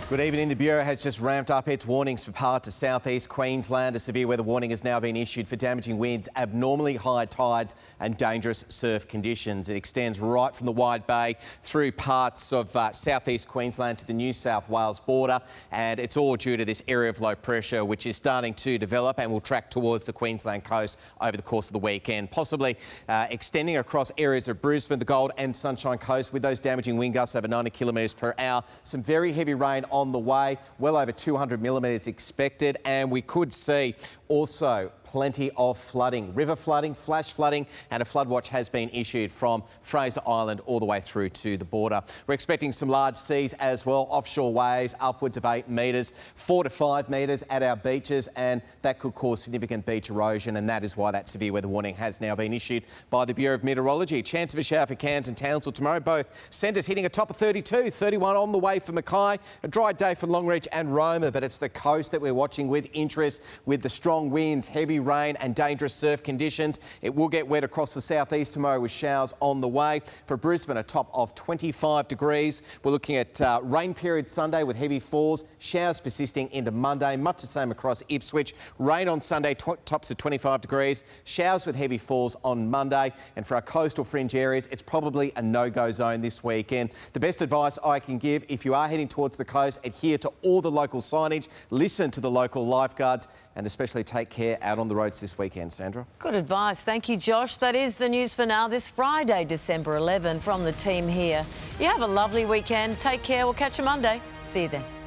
Good evening. The Bureau has just ramped up its warnings for parts of southeast Queensland. A severe weather warning has now been issued for damaging winds, abnormally high tides and dangerous surf conditions. It extends right from the Wide Bay through parts of southeast Queensland to the New South Wales border, and it's all due to this area of low pressure which is starting to develop and will track towards the Queensland coast over the course of the weekend, possibly extending across areas of Brisbane, the Gold and Sunshine Coast with those damaging wind gusts over 90 kilometres per hour. Some very heavy rain on the way, well over 200 millimetres expected, and we could see also plenty of flooding, river flooding, flash flooding, and a flood watch has been issued from Fraser Island all the way through to the border. We're expecting some large seas as well, offshore waves upwards of 8 metres, 4 to 5 metres at our beaches, and that could cause significant beach erosion, and that is why that severe weather warning has now been issued by the Bureau of Meteorology. Chance of a shower for Cairns and Townsville tomorrow, both centres hitting a top of 32, 31 on the way for Mackay, a dry day for Longreach and Roma, but it's the coast that we're watching with interest with the strong winds, heavy rain and dangerous surf conditions. It will get wet across the southeast tomorrow with showers on the way. For Brisbane, a top of 25 degrees. We're looking at rain period Sunday with heavy falls, showers persisting into Monday, much the same across Ipswich. Rain on Sunday, tops of 25 degrees, showers with heavy falls on Monday. And for our coastal fringe areas, it's probably a no-go zone this weekend. The best advice I can give, if you are heading towards the coast, adhere to all the local signage, listen to the local lifeguards, and especially take care out on the roads this weekend. Sandra? Good advice. Thank you, Josh. That is the news for now this Friday, December 11, from the team here. You have a lovely weekend. Take care. We'll catch you Monday. See you then.